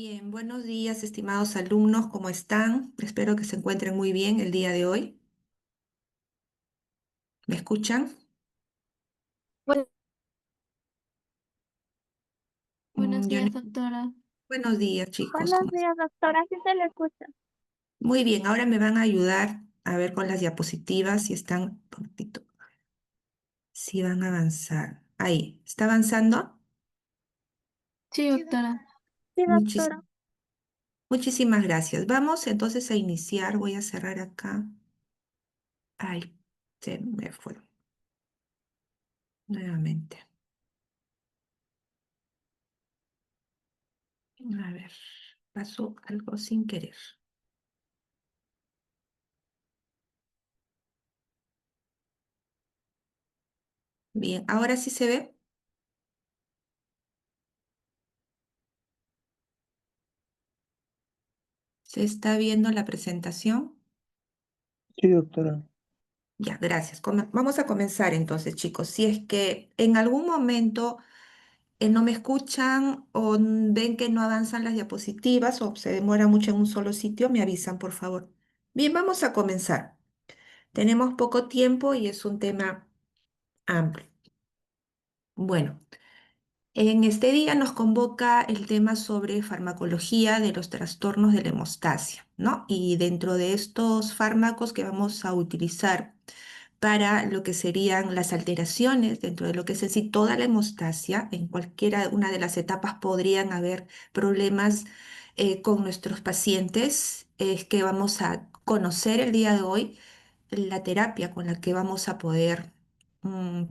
Bien, buenos días, estimados alumnos, ¿cómo están? Espero que se encuentren muy bien el día de hoy. ¿Me escuchan? Bueno, buenos Yo días, doctora. buenos días, chicos. Buenos días, doctora. Sí se le escucha. Muy bien, ahora me van a ayudar a ver con las diapositivas si están, un poquitito, si van a avanzar. Ahí, ¿está avanzando? Sí, doctora. Sí, Muchis- doctora. muchísimas gracias. Vamos entonces a iniciar. Voy a cerrar acá. Ay, se me fue nuevamente. A ver, pasó algo sin querer. Bien, ahora sí se ve. ¿Se está viendo la presentación? Sí, doctora. Ya, gracias. Vamos a comenzar entonces, chicos. Si es que en algún momento no me escuchan o ven que no avanzan las diapositivas o se demora mucho en un solo sitio, me avisan, por favor. Bien, vamos a comenzar. Tenemos poco tiempo y es un tema amplio. Bueno, en este día nos convoca el tema sobre farmacología de los trastornos de la hemostasia, ¿no? Y dentro de estos fármacos que vamos a utilizar para lo que serían las alteraciones dentro de lo que es en sí toda la hemostasia. En cualquiera una de las etapas podrían haber problemas con nuestros pacientes. Es que vamos a conocer el día de hoy la terapia con la que vamos a poder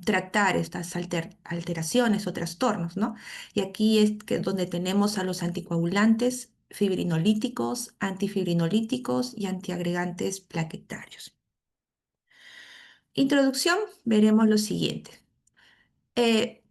tratar estas alteraciones o trastornos, ¿no? Y aquí es que donde tenemos a los anticoagulantes, fibrinolíticos, antifibrinolíticos y antiagregantes plaquetarios. Introducción, veremos lo siguiente.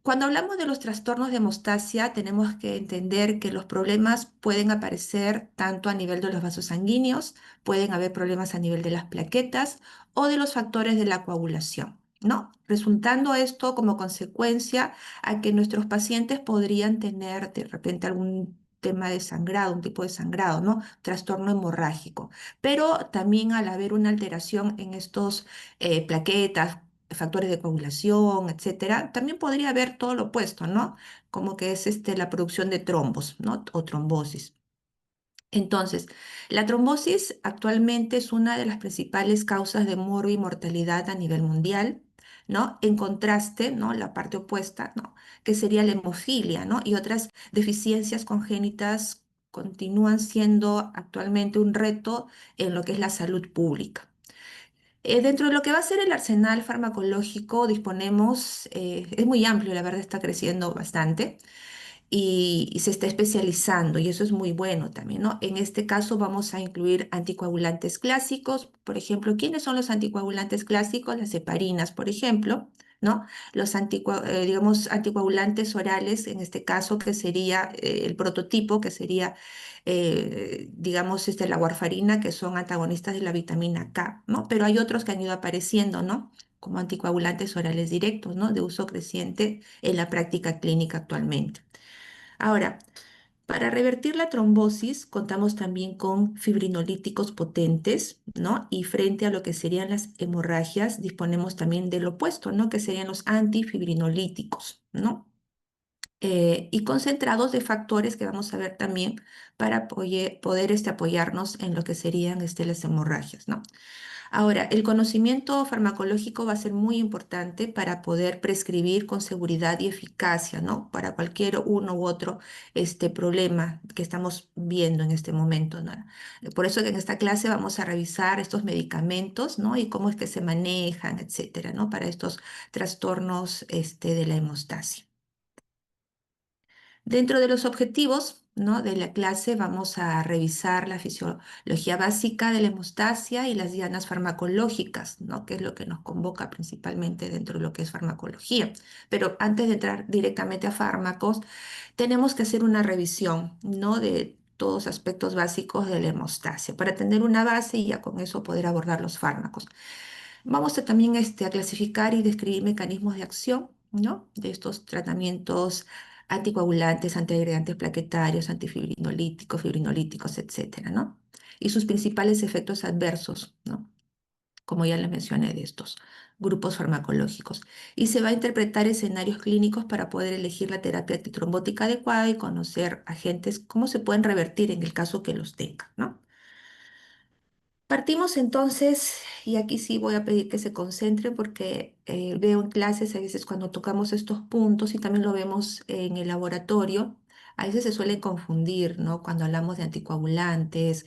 Cuando hablamos de los trastornos de hemostasia, tenemos que entender que los problemas pueden aparecer tanto a nivel de los vasos sanguíneos, pueden haber problemas a nivel de las plaquetas o de los factores de la coagulación, ¿no? Resultando esto como consecuencia a que nuestros pacientes podrían tener de repente algún tema de sangrado, un tipo de sangrado, ¿no? Trastorno hemorrágico. Pero también al haber una alteración en estos plaquetas, factores de coagulación, etcétera, también podría haber todo lo opuesto, ¿no? Como que es la producción de trombos, ¿no? O trombosis. Entonces, la trombosis actualmente es una de las principales causas de muerte y mortalidad a nivel mundial, ¿no? En contraste, ¿no? La parte opuesta, ¿no? Que sería la hemofilia, ¿no? Y otras deficiencias congénitas continúan siendo actualmente un reto en lo que es la salud pública. Dentro de lo que va a ser el arsenal farmacológico, disponemos, es muy amplio, la verdad está creciendo bastante y se está especializando y eso es muy bueno también, ¿no? En este caso vamos a incluir anticoagulantes clásicos, por ejemplo, ¿quiénes son los anticoagulantes clásicos? Las heparinas, por ejemplo, ¿no? Los digamos, anticoagulantes orales, en este caso, que sería el prototipo, que sería, digamos, la warfarina, que son antagonistas de la vitamina K, ¿no? Pero hay otros que han ido apareciendo, ¿no? Como anticoagulantes orales directos, ¿no? De uso creciente en la práctica clínica actualmente. Ahora, para revertir la trombosis, contamos también con fibrinolíticos potentes, ¿no? Y frente a lo que serían las hemorragias, disponemos también del opuesto, ¿no? Que serían los antifibrinolíticos, ¿no? Y concentrados de factores que vamos a ver también para poder apoyarnos en lo que serían las hemorragias, ¿no? Ahora, el conocimiento farmacológico va a ser muy importante para poder prescribir con seguridad y eficacia, ¿no? Para cualquier uno u otro problema que estamos viendo en este momento, ¿no? Por eso que en esta clase vamos a revisar estos medicamentos, ¿no? Y cómo es que se manejan, etcétera, ¿no? Para estos trastornos, de la hemostasia. Dentro de los objetivos, ¿no? De la clase vamos a revisar la fisiología básica de la hemostasia y las dianas farmacológicas, ¿no? Que es lo que nos convoca principalmente dentro de lo que es farmacología. Pero antes de entrar directamente a fármacos, tenemos que hacer una revisión, ¿no? De todos aspectos básicos de la hemostasia para tener una base y ya con eso poder abordar los fármacos. Vamos a también a clasificar y describir mecanismos de acción, ¿no? De estos tratamientos anticoagulantes, antiagregantes plaquetarios, antifibrinolíticos, fibrinolíticos, etcétera, ¿no? Y sus principales efectos adversos, ¿no? Como ya les mencioné, de estos grupos farmacológicos. Y se va a interpretar escenarios clínicos para poder elegir la terapia antitrombótica adecuada y conocer agentes, cómo se pueden revertir en el caso que los tengan, ¿no? Partimos entonces, y aquí sí voy a pedir que se concentren porque veo en clases a veces cuando tocamos estos puntos y también lo vemos en el laboratorio, a veces se suelen confundir, ¿no? Cuando hablamos de anticoagulantes,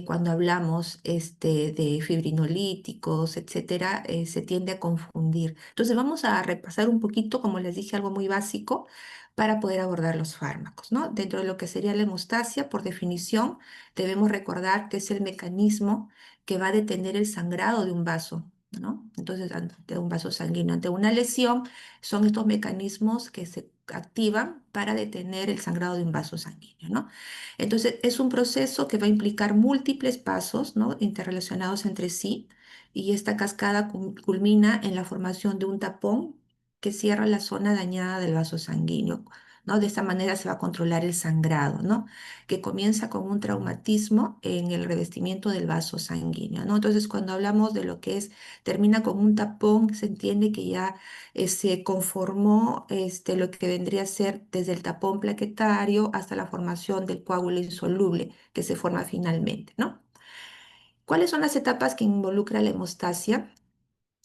cuando hablamos de fibrinolíticos, etcétera, se tiende a confundir. Entonces vamos a repasar un poquito, como les dije, algo muy básico para poder abordar los fármacos, ¿no? Dentro de lo que sería la hemostasia, por definición, debemos recordar que es el mecanismo que va a detener el sangrado de un vaso, ¿no? Entonces, ante un vaso sanguíneo, ante una lesión, son estos mecanismos que se activan para detener el sangrado de un vaso sanguíneo, ¿no? Entonces, es un proceso que va a implicar múltiples pasos, ¿no? Interrelacionados entre sí, y esta cascada culmina en la formación de un tapón que cierra la zona dañada del vaso sanguíneo, ¿no? De esta manera se va a controlar el sangrado, ¿no? Que comienza con un traumatismo en el revestimiento del vaso sanguíneo, ¿no? Entonces, cuando hablamos de lo que es, termina con un tapón, se entiende que ya se conformó lo que vendría a ser desde el tapón plaquetario hasta la formación del coágulo insoluble que se forma finalmente, ¿no? ¿Cuáles son las etapas que involucra la hemostasia?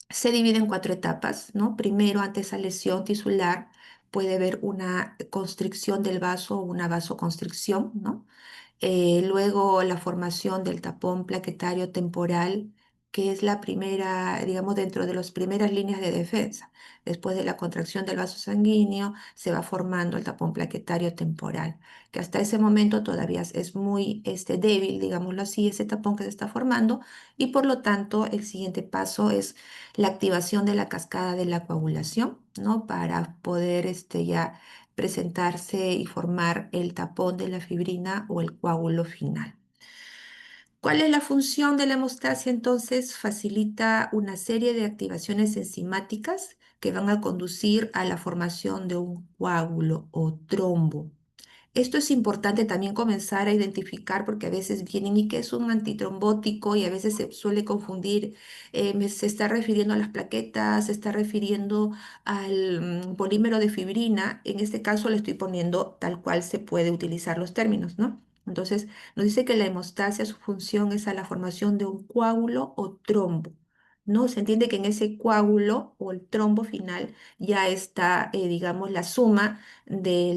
Se divide en cuatro etapas, ¿no? Primero, ante esa lesión tisular, puede haber una constricción del vaso o una vasoconstricción, ¿no? Luego la formación del tapón plaquetario temporal, que es la primera, digamos, dentro de las primeras líneas de defensa. Después de la contracción del vaso sanguíneo, se va formando el tapón plaquetario temporal, que hasta ese momento todavía es muy débil, digámoslo así, ese tapón que se está formando, y por lo tanto el siguiente paso es la activación de la cascada de la coagulación, ¿no? Para poder ya presentarse y formar el tapón de la fibrina o el coágulo final. ¿Cuál es la función de la hemostasia? Entonces, facilita una serie de activaciones enzimáticas que van a conducir a la formación de un coágulo o trombo. Esto es importante también comenzar a identificar porque a veces vienen y que es un antitrombótico y a veces se suele confundir, se está refiriendo a las plaquetas, se está refiriendo al polímero de fibrina. En este caso le estoy poniendo tal cual se puede utilizar los términos, ¿no? Entonces nos dice que la hemostasia, su función es a la formación de un coágulo o trombo. ¿No? Se entiende que en ese coágulo o el trombo final ya está, digamos, la suma de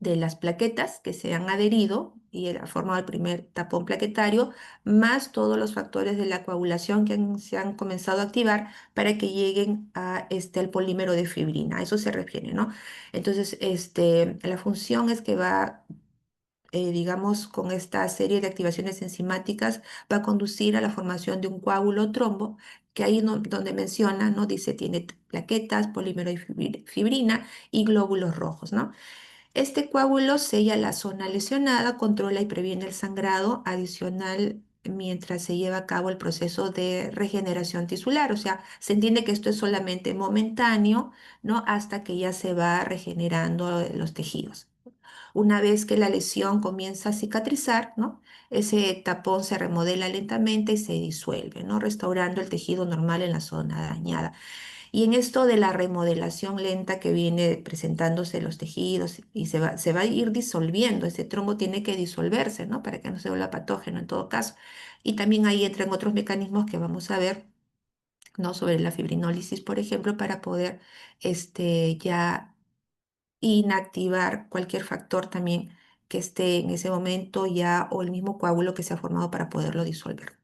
las plaquetas que se han adherido y ha formado el primer tapón plaquetario, más todos los factores de la coagulación que se han comenzado a activar para que lleguen al polímero de fibrina. A eso se refiere, ¿no? Entonces, la función es que va, digamos, con esta serie de activaciones enzimáticas, va a conducir a la formación de un coágulo trombo, que ahí donde menciona, ¿no? Dice, tiene plaquetas, polímero de fibrina y glóbulos rojos, ¿no? Este coágulo sella la zona lesionada, controla y previene el sangrado adicional mientras se lleva a cabo el proceso de regeneración tisular. O sea, se entiende que esto es solamente momentáneo, ¿no? Hasta que ya se va regenerando los tejidos. Una vez que la lesión comienza a cicatrizar, ¿no? Ese tapón se remodela lentamente y se disuelve, ¿no? Restaurando el tejido normal en la zona dañada. Y en esto de la remodelación lenta que viene presentándose los tejidos y se va a ir disolviendo, ese trombo tiene que disolverse, ¿no? Para que no se vuelva patógeno en todo caso. Y también ahí entran otros mecanismos que vamos a ver, ¿no? Sobre la fibrinólisis, por ejemplo, para poder ya inactivar cualquier factor también que esté en ese momento ya o el mismo coágulo que se ha formado para poderlo disolver.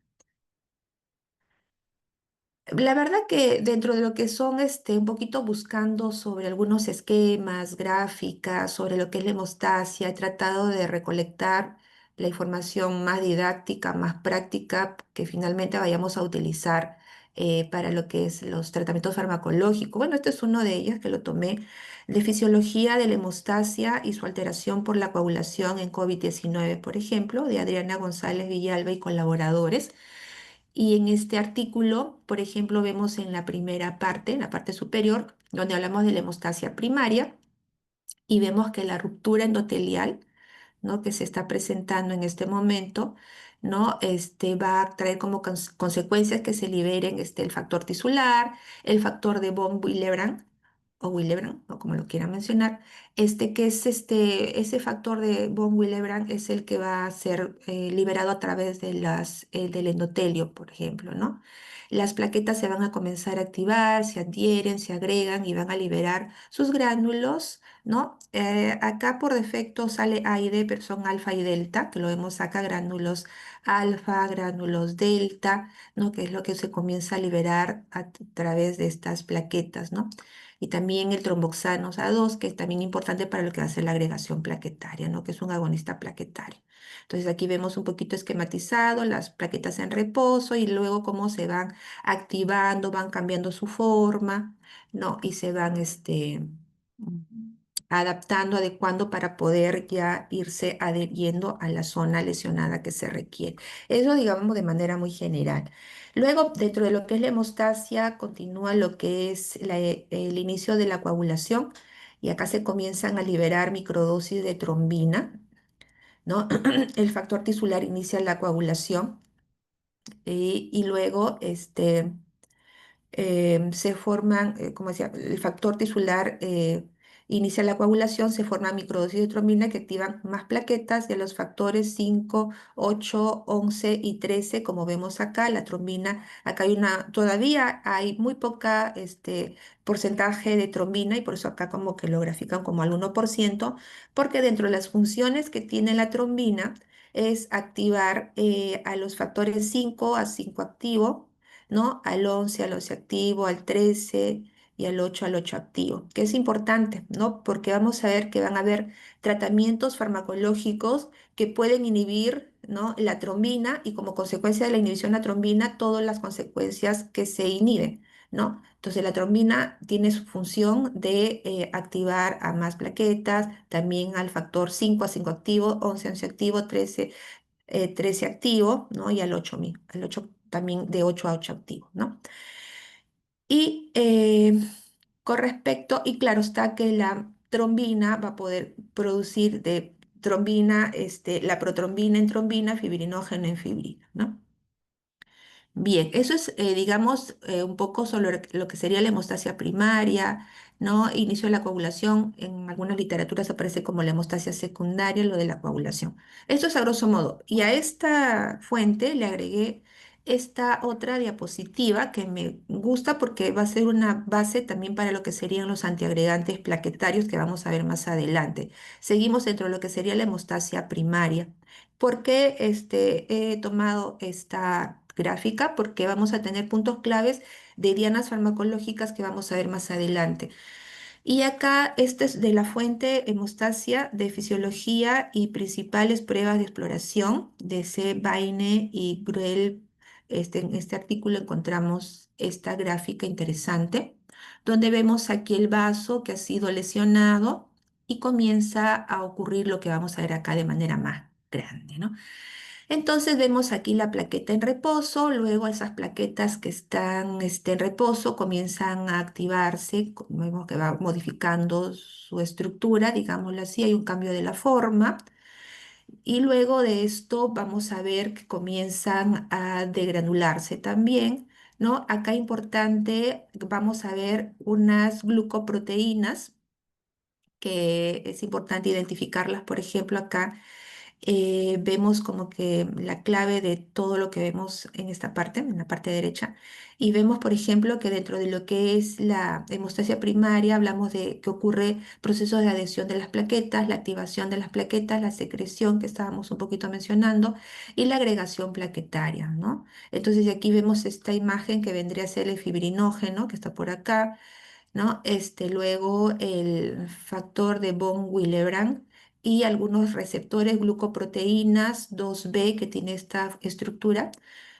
La verdad que dentro de lo que son un poquito buscando sobre algunos esquemas, gráficas, sobre lo que es la hemostasia, he tratado de recolectar la información más didáctica, más práctica, que finalmente vayamos a utilizar para lo que es los tratamientos farmacológicos. Bueno, este es uno de ellos que lo tomé de fisiología de la hemostasia y su alteración por la coagulación en COVID-19, por ejemplo, de Adriana González Villalba y colaboradores. Y en este artículo, por ejemplo, vemos en la primera parte, en la parte superior, donde hablamos de la hemostasia primaria, y vemos que la ruptura endotelial, ¿no? que se está presentando en este momento, ¿no? Va a traer como consecuencias que se liberen el factor tisular, el factor de von Willebrand o Willebrand, o como lo quieran mencionar, que es ese factor de von Willebrand es el que va a ser liberado a través de del endotelio, por ejemplo, ¿no? Las plaquetas se van a comenzar a activar, se adhieren, se agregan y van a liberar sus gránulos, ¿no? Acá por defecto sale A y D, pero son alfa y delta, que lo vemos acá, gránulos alfa, gránulos delta, ¿no? Que es lo que se comienza a liberar a través de estas plaquetas, ¿no? Y también el tromboxanos A2, que es también importante para lo que va a ser la agregación plaquetaria, ¿no? Que es un agonista plaquetario. Entonces aquí vemos un poquito esquematizado las plaquetas en reposo y luego cómo se van activando, van cambiando su forma, ¿no? Y se van adaptando, adecuando para poder ya irse adhiriendo a la zona lesionada que se requiere. Eso, digamos, de manera muy general. Luego, dentro de lo que es la hemostasia, continúa lo que es el inicio de la coagulación y acá se comienzan a liberar microdosis de trombina, ¿no? El factor tisular inicia la coagulación y luego se forman, como decía, el factor tisular inicia la coagulación, se forman microdosis de trombina que activan más plaquetas de los factores 5, 8, 11 y 13, como vemos acá, la trombina, acá todavía hay muy poca porcentaje de trombina y por eso acá como que lo grafican como al 1%, porque dentro de las funciones que tiene la trombina es activar a los factores 5 a 5 activo, ¿no? Al 11 activo, al 13 y al 8 activo, que es importante, ¿no? Porque vamos a ver que van a haber tratamientos farmacológicos que pueden inhibir, ¿no? la trombina y como consecuencia de la inhibición de la trombina, todas las consecuencias que se inhiben, ¿no? Entonces la trombina tiene su función de activar a más plaquetas, también al factor 5 a 5 activo, 11 a 11 activo, 13 activo, ¿no? Y al 8 también de 8 a 8 activo, ¿no? Y con respecto, y claro está que la trombina va a poder producir de trombina, la protrombina en trombina, fibrinógeno en fibrina, ¿no? Bien, eso es, digamos, un poco sobre lo que sería la hemostasia primaria, ¿no? Inicio de la coagulación, en algunas literaturas aparece como la hemostasia secundaria, lo de la coagulación. Esto es a grosso modo. Y a esta fuente le agregué esta otra diapositiva que me gusta porque va a ser una base también para lo que serían los antiagregantes plaquetarios que vamos a ver más adelante. Seguimos dentro de lo que sería la hemostasia primaria. ¿Por qué he tomado esta gráfica? Porque vamos a tener puntos claves de dianas farmacológicas que vamos a ver más adelante. Y acá este es de la fuente hemostasia de fisiología y principales pruebas de exploración de C. Baine y Gruel. En este artículo encontramos esta gráfica interesante, donde vemos aquí el vaso que ha sido lesionado y comienza a ocurrir lo que vamos a ver acá de manera más grande, ¿no? Entonces vemos aquí la plaqueta en reposo, luego esas plaquetas que están en reposo comienzan a activarse, vemos que va modificando su estructura, digámoslo así, hay un cambio de la forma y luego de esto vamos a ver que comienzan a degranularse también, ¿no? Acá importante, vamos a ver unas glucoproteínas que es importante identificarlas, por ejemplo, acá vemos como que la clave de todo lo que vemos en esta parte, en la parte derecha, y vemos, por ejemplo, que dentro de lo que es la hemostasia primaria, hablamos de que ocurre procesos de adhesión de las plaquetas, la activación de las plaquetas, la secreción que estábamos un poquito mencionando, y la agregación plaquetaria, ¿no? Entonces aquí vemos esta imagen que vendría a ser el fibrinógeno, que está por acá, ¿no? Luego el factor de von Willebrand y algunos receptores glucoproteínas 2B que tiene esta estructura,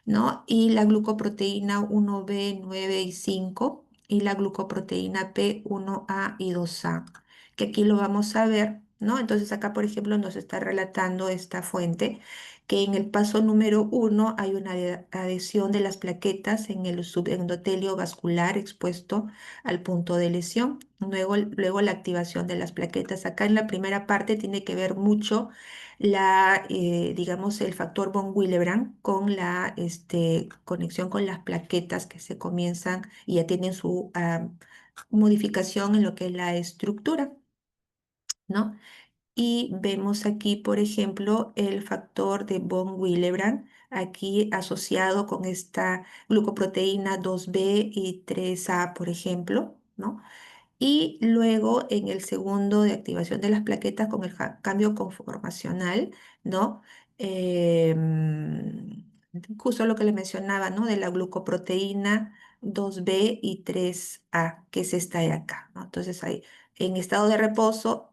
¿no? Y la glucoproteína 1B, 9 y 5 y la glucoproteína P 1A y 2A, que aquí lo vamos a ver, ¿no? Entonces acá, por ejemplo, nos está relatando esta fuente que en el paso número 1 hay una adhesión de las plaquetas en el subendotelio vascular expuesto al punto de lesión. Luego la activación de las plaquetas. Acá en la primera parte tiene que ver mucho digamos, el factor von Willebrand con la conexión con las plaquetas que se comienzan y ya tienen su modificación en lo que es la estructura, ¿no? Y vemos aquí, por ejemplo, el factor de von Willebrand, aquí asociado con esta glucoproteína 2B y 3A, por ejemplo, ¿no? Y luego en el segundo de activación de las plaquetas con el cambio conformacional, ¿no? Justo lo que le mencionaba, ¿no? De la glucoproteína 2B y 3A, que es esta de acá, ¿no? Entonces ahí, en estado de reposo,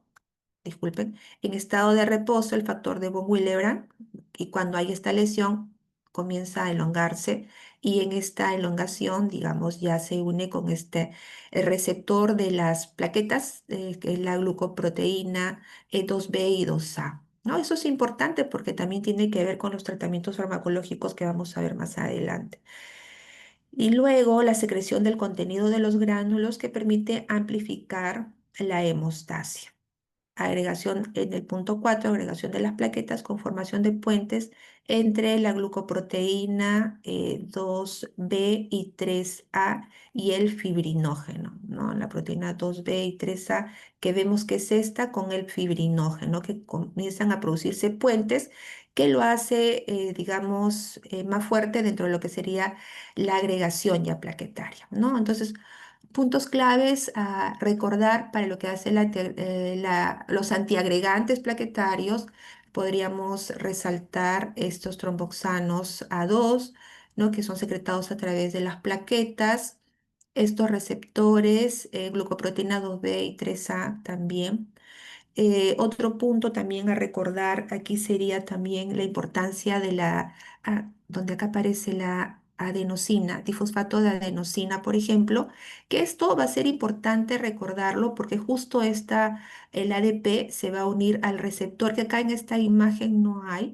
disculpen, en estado de reposo el factor de von Willebrand, y cuando hay esta lesión comienza a elongarse, y en esta elongación, digamos, ya se une con este el receptor de las plaquetas, que es la glucoproteína 2B y 2A. ¿No? Eso es importante porque también tiene que ver con los tratamientos farmacológicos que vamos a ver más adelante. Y luego la secreción del contenido de los gránulos que permite amplificar la hemostasia. Agregación en el punto 4, agregación de las plaquetas con formación de puentes entre la glucoproteína 2B y 3A y el fibrinógeno, ¿no? La proteína 2B y 3A, que vemos que es esta con el fibrinógeno, que comienzan a producirse puentes que lo hace, digamos, más fuerte dentro de lo que sería la agregación ya plaquetaria, ¿no? Entonces, puntos claves a recordar para lo que hace los antiagregantes plaquetarios. Podríamos resaltar estos tromboxanos A2, ¿no? Que son secretados a través de las plaquetas. Estos receptores, glucoproteína 2B y 3A también. Otro punto también a recordar aquí sería también la importancia de donde acá aparece la adenosina, difosfato de adenosina, por ejemplo, que esto va a ser importante recordarlo porque justo el ADP se va a unir al receptor que acá en esta imagen no hay,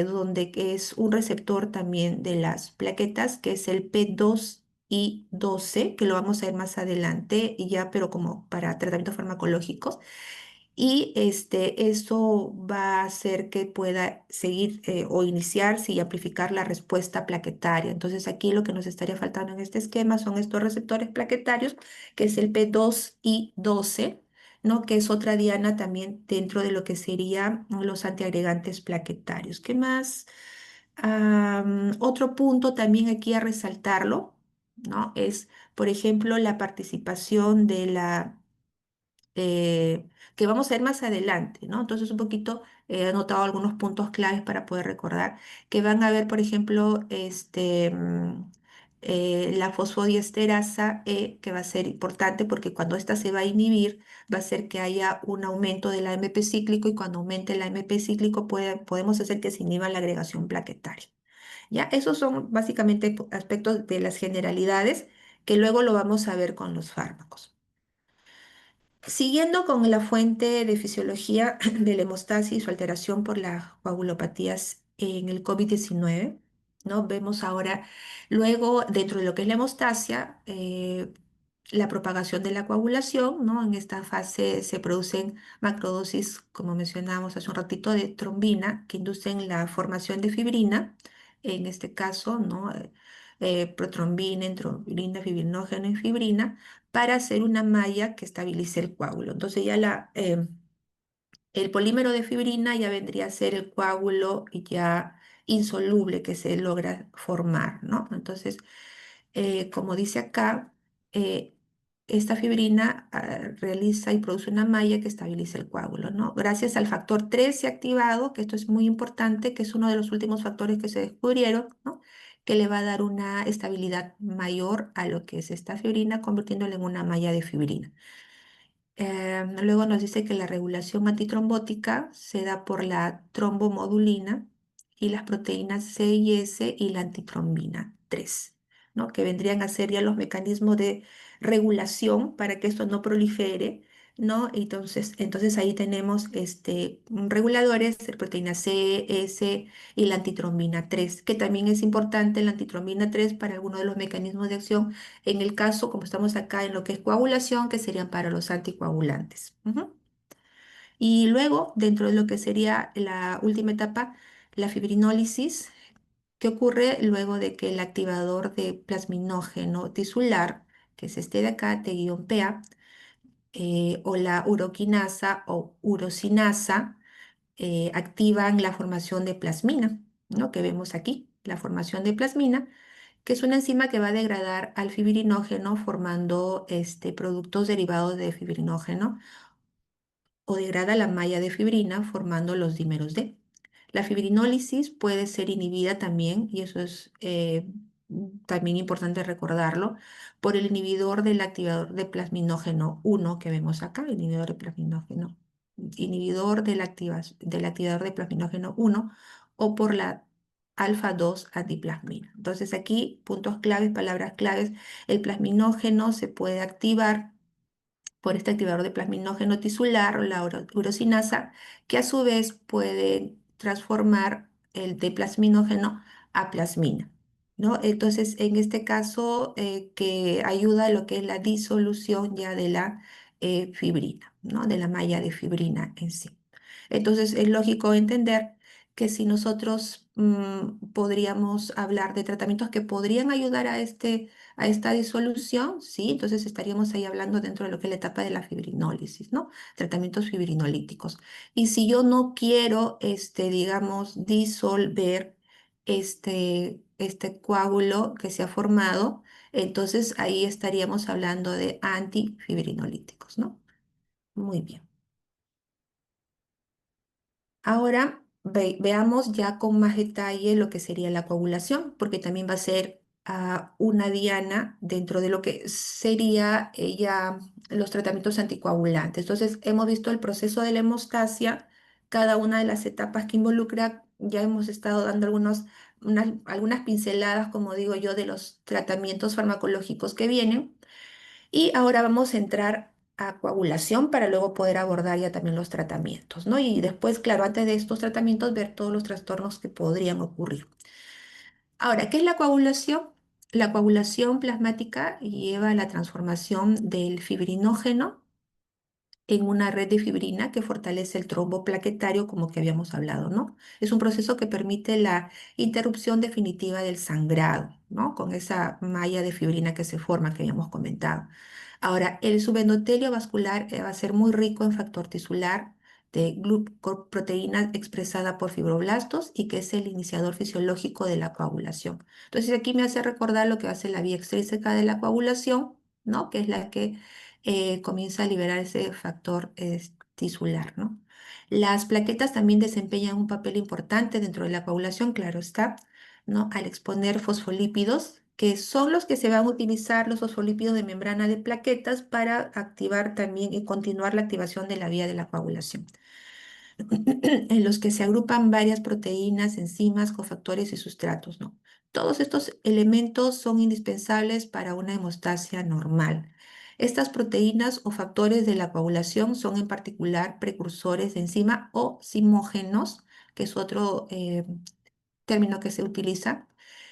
donde que es un receptor también de las plaquetas, que es el P2 y 12, que lo vamos a ver más adelante, y ya, pero como para tratamientos farmacológicos. Y eso va a hacer que pueda seguir o iniciarse y amplificar la respuesta plaquetaria. Entonces aquí lo que nos estaría faltando en este esquema son estos receptores plaquetarios, que es el P2 y 12, ¿no? Que es otra diana también dentro de lo que serían los antiagregantes plaquetarios. ¿Qué más? Otro punto también aquí a resaltarlo, ¿no? Es, por ejemplo, la participación de que vamos a ver más adelante, ¿no? Entonces, un poquito he anotado algunos puntos claves para poder recordar que van a ver, por ejemplo, la fosfodiesterasa E, que va a ser importante porque cuando esta se va a inhibir, va a hacer que haya un aumento del AMP cíclico, y cuando aumente el AMP cíclico podemos hacer que se inhiba la agregación plaquetaria. ¿Ya? Esos son básicamente aspectos de las generalidades que luego lo vamos a ver con los fármacos. Siguiendo con la fuente de fisiología de la hemostasis y su alteración por las coagulopatías en el COVID-19, ¿no? Vemos ahora, luego, dentro de lo que es la hemostasia, la propagación de la coagulación, ¿no? En esta fase se producen macrodosis, como mencionábamos hace un ratito, de trombina, que inducen la formación de fibrina, en este caso, ¿no? Protrombina, entrombina, fibrinógeno y fibrina para hacer una malla que estabilice el coágulo. Entonces ya el polímero de fibrina ya vendría a ser el coágulo ya insoluble que se logra formar, ¿no? Entonces, como dice acá, eh, esta fibrina realiza y produce una malla que estabiliza el coágulo, ¿no? Gracias al factor 13 activado, que esto es muy importante, que es uno de los últimos factores que se descubrieron, ¿no? Que le va a dar una estabilidad mayor a lo que es esta fibrina, convirtiéndola en una malla de fibrina. Luego nos dice que la regulación antitrombótica se da por la trombomodulina y las proteínas C y S y la antitrombina 3, ¿no? Que vendrían a ser ya los mecanismos de regulación para que esto no prolifere, ¿no? Entonces ahí tenemos reguladores, proteína C, S y la antitrombina 3, que también es importante la antitrombina 3 para algunos de los mecanismos de acción, en el caso, como estamos acá en lo que es coagulación, que serían para los anticoagulantes. Ujú. Y luego, dentro de lo que sería la última etapa, la fibrinólisis, que ocurre luego de que el activador de plasminógeno tisular, que es este de acá, T-PA, o la uroquinasa o urosinasa, activan la formación de plasmina, ¿no? Que vemos aquí, la formación de plasmina, que es una enzima que va a degradar al fibrinógeno formando productos derivados de fibrinógeno o degrada la malla de fibrina formando los dímeros D. La fibrinólisis puede ser inhibida también, y eso es también importante recordarlo, por el inhibidor del activador de plasminógeno 1 que vemos acá, inhibidor de plasminógeno, inhibidor del activador de plasminógeno 1 o por la alfa 2 antiplasmina. Entonces aquí, puntos claves, palabras claves, el plasminógeno se puede activar por este activador de plasminógeno tisular o la urosinasa, que a su vez puede transformar el de plasminógeno a plasmina, ¿no? Entonces, en este caso, que ayuda a lo que es la disolución ya de la fibrina, ¿no? De la malla de fibrina en sí. Entonces, es lógico entender que si nosotros podríamos hablar de tratamientos que podrían ayudar a esta disolución, sí, entonces estaríamos ahí hablando dentro de lo que es la etapa de la fibrinólisis, ¿no? Tratamientos fibrinolíticos. Y si yo no quiero, digamos, disolver este coágulo que se ha formado, entonces ahí estaríamos hablando de antifibrinolíticos, ¿no? Muy bien. Ahora veamos ya con más detalle lo que sería la coagulación, porque también va a ser una diana dentro de lo que sería ya los tratamientos anticoagulantes. Entonces, hemos visto el proceso de la hemostasia, cada una de las etapas que involucra, ya hemos estado dando algunas pinceladas, como digo yo, de los tratamientos farmacológicos que vienen. Y ahora vamos a entrar a coagulación para luego poder abordar ya también los tratamientos, ¿no? Y después, claro, antes de estos tratamientos, ver todos los trastornos que podrían ocurrir. Ahora, ¿qué es la coagulación? La coagulación plasmática lleva a la transformación del fibrinógeno en una red de fibrina que fortalece el trombo plaquetario, como que habíamos hablado, ¿no? Es un proceso que permite la interrupción definitiva del sangrado, ¿no? Con esa malla de fibrina que se forma, que habíamos comentado. Ahora, el subendotelio vascular va a ser muy rico en factor tisular de glucoproteína expresada por fibroblastos y que es el iniciador fisiológico de la coagulación. Entonces, aquí me hace recordar lo que va a ser la vía extrínseca de la coagulación, ¿no? Que es la que comienza a liberar ese factor tisular, ¿no? Las plaquetas también desempeñan un papel importante dentro de la coagulación, claro está, ¿no? Al exponer fosfolípidos, que son los que se van a utilizar, los fosfolípidos de membrana de plaquetas, para activar también y continuar la activación de la vía de la coagulación en los que se agrupan varias proteínas, enzimas, cofactores y sustratos, ¿no? Todos estos elementos son indispensables para una hemostasia normal. Estas proteínas o factores de la coagulación son en particular precursores de enzima o simógenos, que es otro término que se utiliza,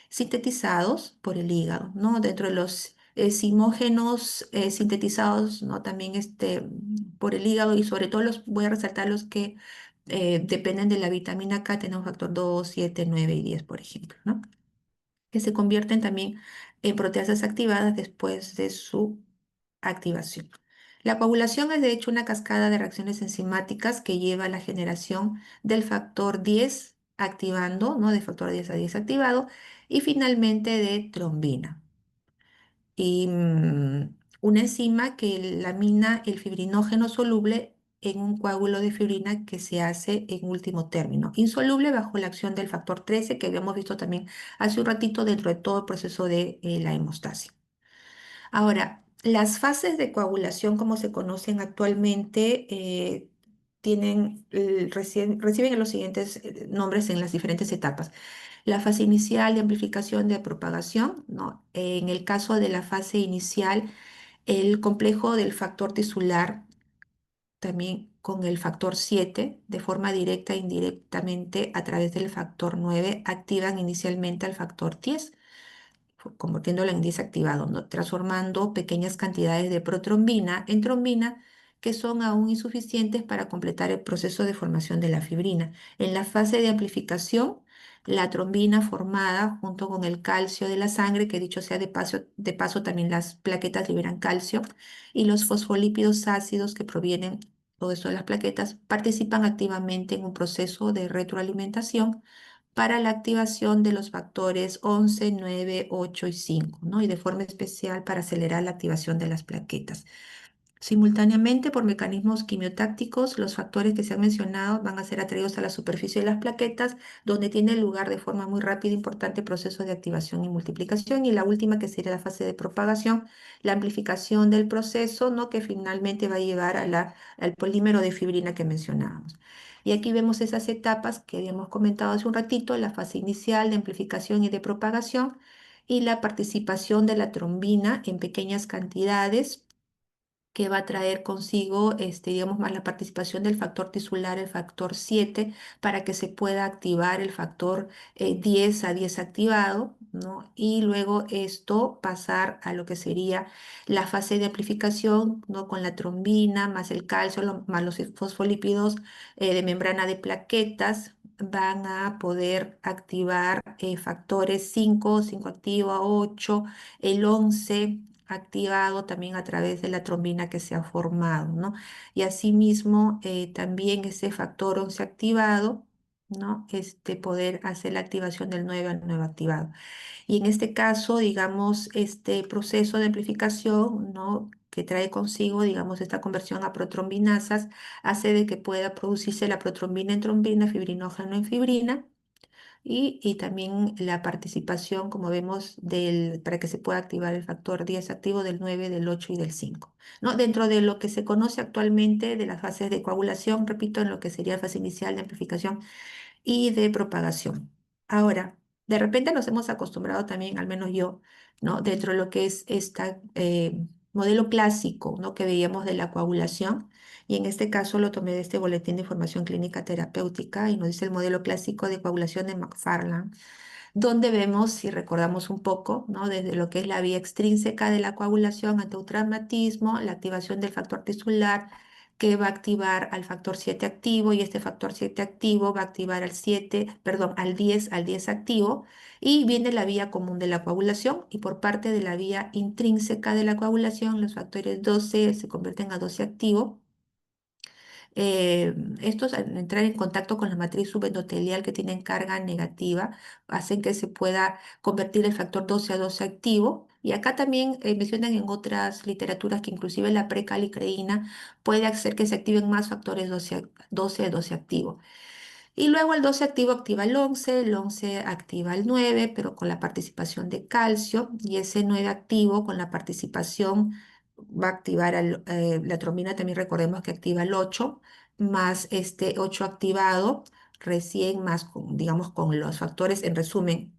sintetizados por el hígado, ¿no? Dentro de los simógenos sintetizados, ¿no? También por el hígado, y sobre todo voy a resaltar los que dependen de la vitamina K, tenemos factor 2, 7, 9 y 10, por ejemplo, ¿no? Que se convierten también en proteasas activadas después de su activación. La coagulación es de hecho una cascada de reacciones enzimáticas que lleva a la generación del factor 10 activando, ¿no? De factor 10 a 10 activado, y finalmente de trombina. Y una enzima que lamina el fibrinógeno soluble en un coágulo de fibrina que se hace en último término, insoluble bajo la acción del factor 13 que habíamos visto también hace un ratito dentro de todo el proceso de la hemostasia. Ahora, las fases de coagulación como se conocen actualmente reciben los siguientes nombres en las diferentes etapas. La fase inicial de amplificación de propagación, ¿no? En el caso de la fase inicial, el complejo del factor tisular también con el factor 7 de forma directa e indirectamente a través del factor 9 activan inicialmente al factor 10 convirtiéndolo en desactivado, ¿no? Transformando pequeñas cantidades de protrombina en trombina que son aún insuficientes para completar el proceso de formación de la fibrina. En la fase de amplificación, la trombina formada junto con el calcio de la sangre, que dicho sea de paso también las plaquetas liberan calcio, y los fosfolípidos ácidos que provienen, todo esto de las plaquetas, participan activamente en un proceso de retroalimentación para la activación de los factores 11, 9, 8 y 5, ¿no? Y de forma especial para acelerar la activación de las plaquetas. Simultáneamente, por mecanismos quimiotácticos, los factores que se han mencionado van a ser atraídos a la superficie de las plaquetas, donde tiene lugar de forma muy rápida e importante proceso de activación y multiplicación. Y la última, que sería la fase de propagación, la amplificación del proceso, ¿no? Que finalmente va a llevar a al polímero de fibrina que mencionábamos. Y aquí vemos esas etapas que habíamos comentado hace un ratito, la fase inicial de amplificación y de propagación, y la participación de la trombina en pequeñas cantidades que va a traer consigo, digamos, más la participación del factor tisular, el factor 7 para que se pueda activar el factor 10 a 10 activado, ¿no? Y luego esto pasar a lo que sería la fase de amplificación, ¿no? Con la trombina, más el calcio, más los fosfolípidos de membrana de plaquetas, van a poder activar factores 5, 5 activo, 8, el 11 activado también a través de la trombina que se ha formado, ¿no? Y asimismo, también ese factor 11 activado, ¿no? Poder hacer la activación del 9 al 9 activado. Y en este caso, digamos, este proceso de amplificación, ¿no? Que trae consigo, digamos, esta conversión a protrombinasas, hace de que pueda producirse la protrombina en trombina, fibrinógeno en fibrina, y también la participación, como vemos, para que se pueda activar el factor 10 activo del 9, del 8 y del 5, ¿no? Dentro de lo que se conoce actualmente de las fases de coagulación, repito, en lo que sería fase inicial de amplificación y de propagación. Ahora, de repente nos hemos acostumbrado también, al menos yo, ¿no? Dentro de lo que es este modelo clásico, ¿no? Que veíamos de la coagulación, y en este caso lo tomé de este boletín de información clínica terapéutica y nos dice el modelo clásico de coagulación de McFarland, donde vemos, si recordamos un poco, ¿no? Desde lo que es la vía extrínseca de la coagulación ante un traumatismo, la activación del factor tisular, que va a activar al factor 7 activo, y este factor 7 activo va a activar al 7, perdón, al 10 activo, y viene la vía común de la coagulación, y por parte de la vía intrínseca de la coagulación, los factores 12 se convierten a 12 activo. Estos, al entrar en contacto con la matriz subendotelial que tienen carga negativa, hacen que se pueda convertir el factor 12 a 12 activo. Y acá también mencionan en otras literaturas que inclusive la precalicreína puede hacer que se activen más factores 12 a 12 activo. Y luego el 12 activo activa el 11 activa el 9 pero con la participación de calcio, y ese 9 activo con la participación va a activar la trombina, también recordemos que activa el 8 más este 8 activado, recién más, digamos, con los factores, en resumen,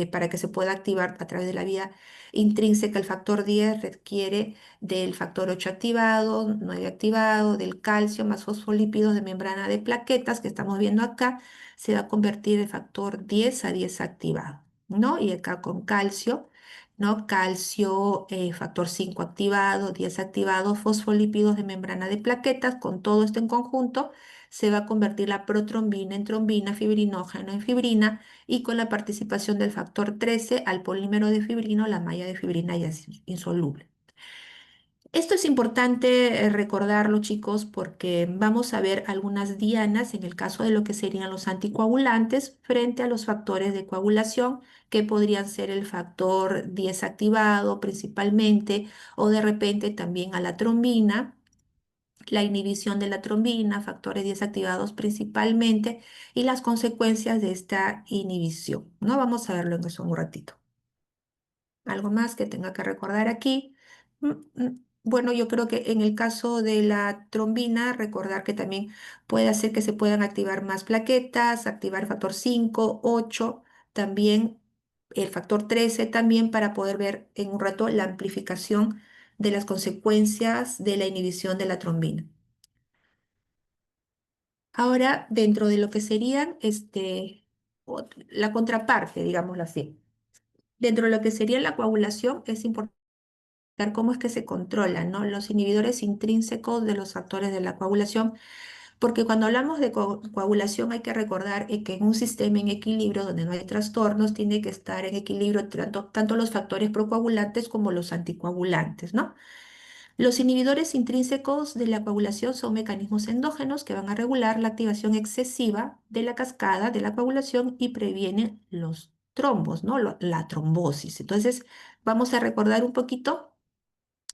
para que se pueda activar a través de la vía intrínseca el factor 10 requiere del factor 8 activado, 9 activado, del calcio más fosfolípidos de membrana de plaquetas que estamos viendo acá, se va a convertir el factor 10 a 10 activado, ¿no? Y acá con calcio, ¿no? Calcio, factor 5 activado, 10 activado, fosfolípidos de membrana de plaquetas, con todo esto en conjunto, se va a convertir la protrombina en trombina, fibrinógeno en fibrina, y con la participación del factor 13 al polímero de fibrino, la malla de fibrina ya es insoluble. Esto es importante recordarlo, chicos, porque vamos a ver algunas dianas en el caso de lo que serían los anticoagulantes frente a los factores de coagulación, que podrían ser el factor 10 activado principalmente, o de repente también a la trombina, la inhibición de la trombina, factores 10 activados principalmente, y las consecuencias de esta inhibición. No vamos a verlo en eso en un ratito. ¿Algo más que tenga que recordar aquí? Bueno, yo creo que en el caso de la trombina, recordar que también puede hacer que se puedan activar más plaquetas, activar factor 5, 8, también el factor 13, también para poder ver en un rato la amplificación de las consecuencias de la inhibición de la trombina. Ahora, dentro de lo que serían la contraparte, digámoslo así. Dentro de lo que sería la coagulación, es importante ver cómo es que se controlan, ¿no? Los inhibidores intrínsecos de los factores de la coagulación, porque cuando hablamos de coagulación hay que recordar que en un sistema en equilibrio donde no hay trastornos, tiene que estar en equilibrio tanto los factores procoagulantes como los anticoagulantes, ¿no? Los inhibidores intrínsecos de la coagulación son mecanismos endógenos que van a regular la activación excesiva de la cascada de la coagulación y previenen los trombos, ¿no? La trombosis. Entonces, vamos a recordar un poquito.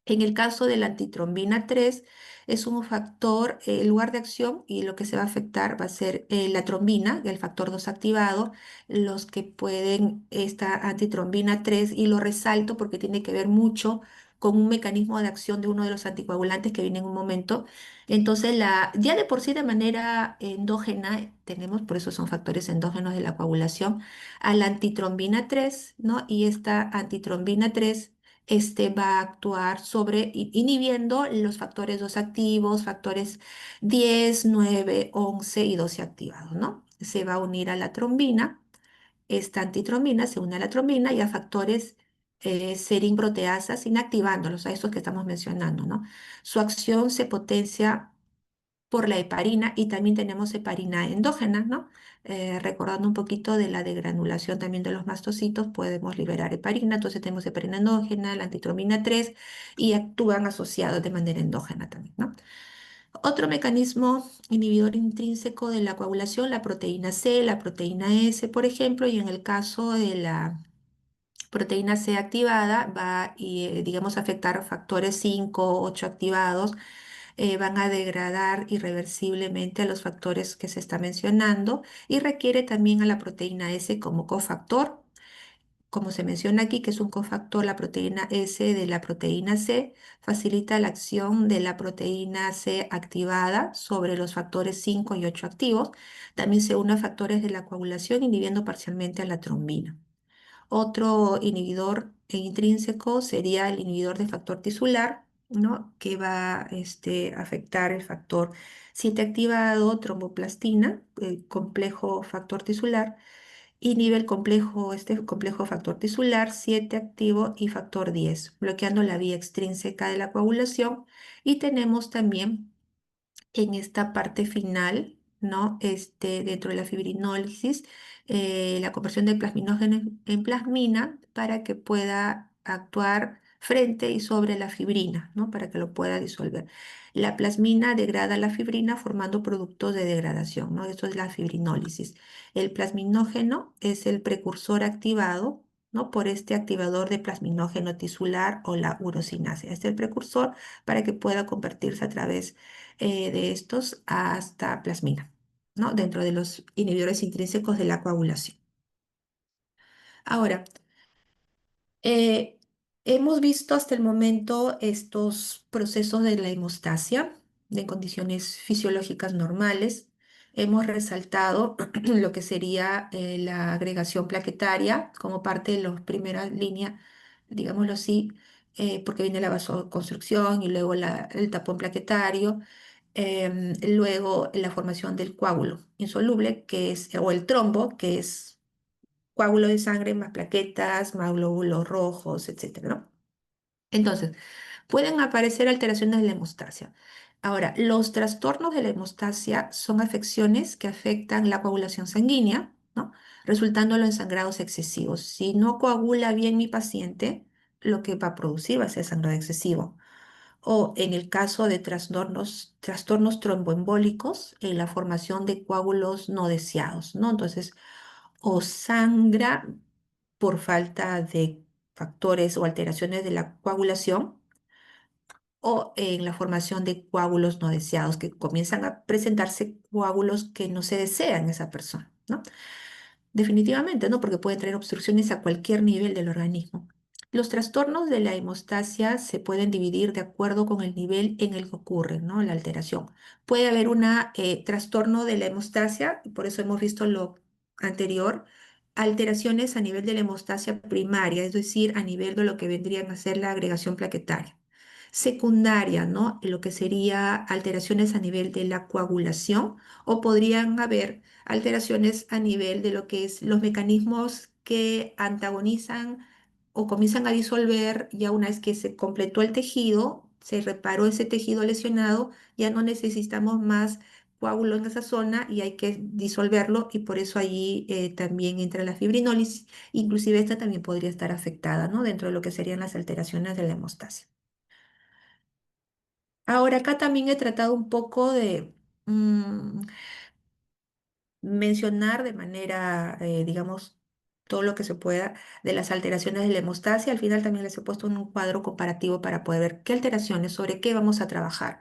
En el caso de la antitrombina 3, es un factor, el lugar de acción y lo que se va a afectar va a ser la trombina, el factor 2 activado, los que pueden esta antitrombina 3, y lo resalto porque tiene que ver mucho con un mecanismo de acción de uno de los anticoagulantes que viene en un momento. Entonces, ya de por sí de manera endógena, tenemos, por eso son factores endógenos de la coagulación, a la antitrombina 3, ¿no? Y esta antitrombina 3 va a actuar sobre inhibiendo los factores 2 activos, factores 10, 9, 11 y 12 activados, ¿no? Se va a unir a la trombina, esta antitrombina se une a la trombina y a factores serin proteasas inactivándolos, a estos que estamos mencionando, ¿no? Su acción se potencia por la heparina y también tenemos heparina endógena, ¿no? Recordando un poquito de la degranulación también de los mastocitos, podemos liberar heparina, entonces tenemos heparina endógena, la antitromina 3 y actúan asociados de manera endógena también, ¿no? Otro mecanismo inhibidor intrínseco de la coagulación, la proteína C, la proteína S, por ejemplo, y en el caso de la proteína C activada va y, digamos, a afectar factores 5, 8 activados, van a degradar irreversiblemente a los factores que se está mencionando y requiere también a la proteína S como cofactor. Como se menciona aquí, que es un cofactor, la proteína S de la proteína C, facilita la acción de la proteína C activada sobre los factores 5 y 8 activos. También se une a factores de la coagulación, inhibiendo parcialmente a la trombina. Otro inhibidor intrínseco sería el inhibidor de factor tisular, ¿no? Que va a afectar el factor 7 activado, tromboplastina, el complejo factor tisular, inhibe el complejo, este complejo factor tisular 7 activo y factor 10, bloqueando la vía extrínseca de la coagulación. Y tenemos también en esta parte final, ¿no? Dentro de la fibrinólisis, la conversión de plasminógeno en plasmina para que pueda actuar frente y sobre la fibrina, ¿no? Para que lo pueda disolver. La plasmina degrada la fibrina formando productos de degradación, ¿no? Esto es la fibrinólisis. El plasminógeno es el precursor activado, ¿no? Por este activador de plasminógeno tisular o la urosinasa. Este es el precursor para que pueda convertirse a través de estos hasta plasmina, ¿no? Dentro de los inhibidores intrínsecos de la coagulación. Ahora, eh, hemos visto hasta el momento estos procesos de la hemostasia en condiciones fisiológicas normales. Hemos resaltado lo que sería la agregación plaquetaria como parte de las primeras líneas, digámoslo así, porque viene la vasoconstrucción y luego el tapón plaquetario. Luego la formación del coágulo insoluble, o el trombo, que es coágulo de sangre más plaquetas, más glóbulos rojos, etcétera, ¿no? Entonces, pueden aparecer alteraciones de la hemostasia. Ahora, los trastornos de la hemostasia son afecciones que afectan la coagulación sanguínea, ¿no? Resultándolo en sangrados excesivos. Si no coagula bien mi paciente, lo que va a producir va a ser sangrado excesivo. O en el caso de trastornos tromboembólicos, en la formación de coágulos no deseados, ¿no? Entonces, o sangra por falta de factores o alteraciones de la coagulación, o en la formación de coágulos no deseados, que comienzan a presentarse coágulos que no se desean en esa persona, ¿no? Definitivamente, ¿no? Porque pueden traer obstrucciones a cualquier nivel del organismo. Los trastornos de la hemostasia se pueden dividir de acuerdo con el nivel en el que ocurre, ¿no? La alteración. Puede haber un trastorno de la hemostasia, y por eso hemos visto lo anterior, alteraciones a nivel de la hemostasia primaria, es decir, a nivel de lo que vendrían a ser la agregación plaquetaria. secundaria, ¿no? Lo que sería alteraciones a nivel de la coagulación, o podrían haber alteraciones a nivel de lo que es los mecanismos que antagonizan o comienzan a disolver ya una vez que se completó el tejido, se reparó ese tejido lesionado, ya no necesitamos más coágulo en esa zona y hay que disolverlo, y por eso allí también entra la fibrinólisis. Inclusive esta también podría estar afectada, ¿no? Dentro de lo que serían las alteraciones de la hemostasia. Ahora, acá también he tratado un poco de mm, mencionar de manera, digamos, todo lo que se pueda de las alteraciones de la hemostasia. Al final también les he puesto un cuadro comparativo para poder ver qué alteraciones, sobre qué vamos a trabajar.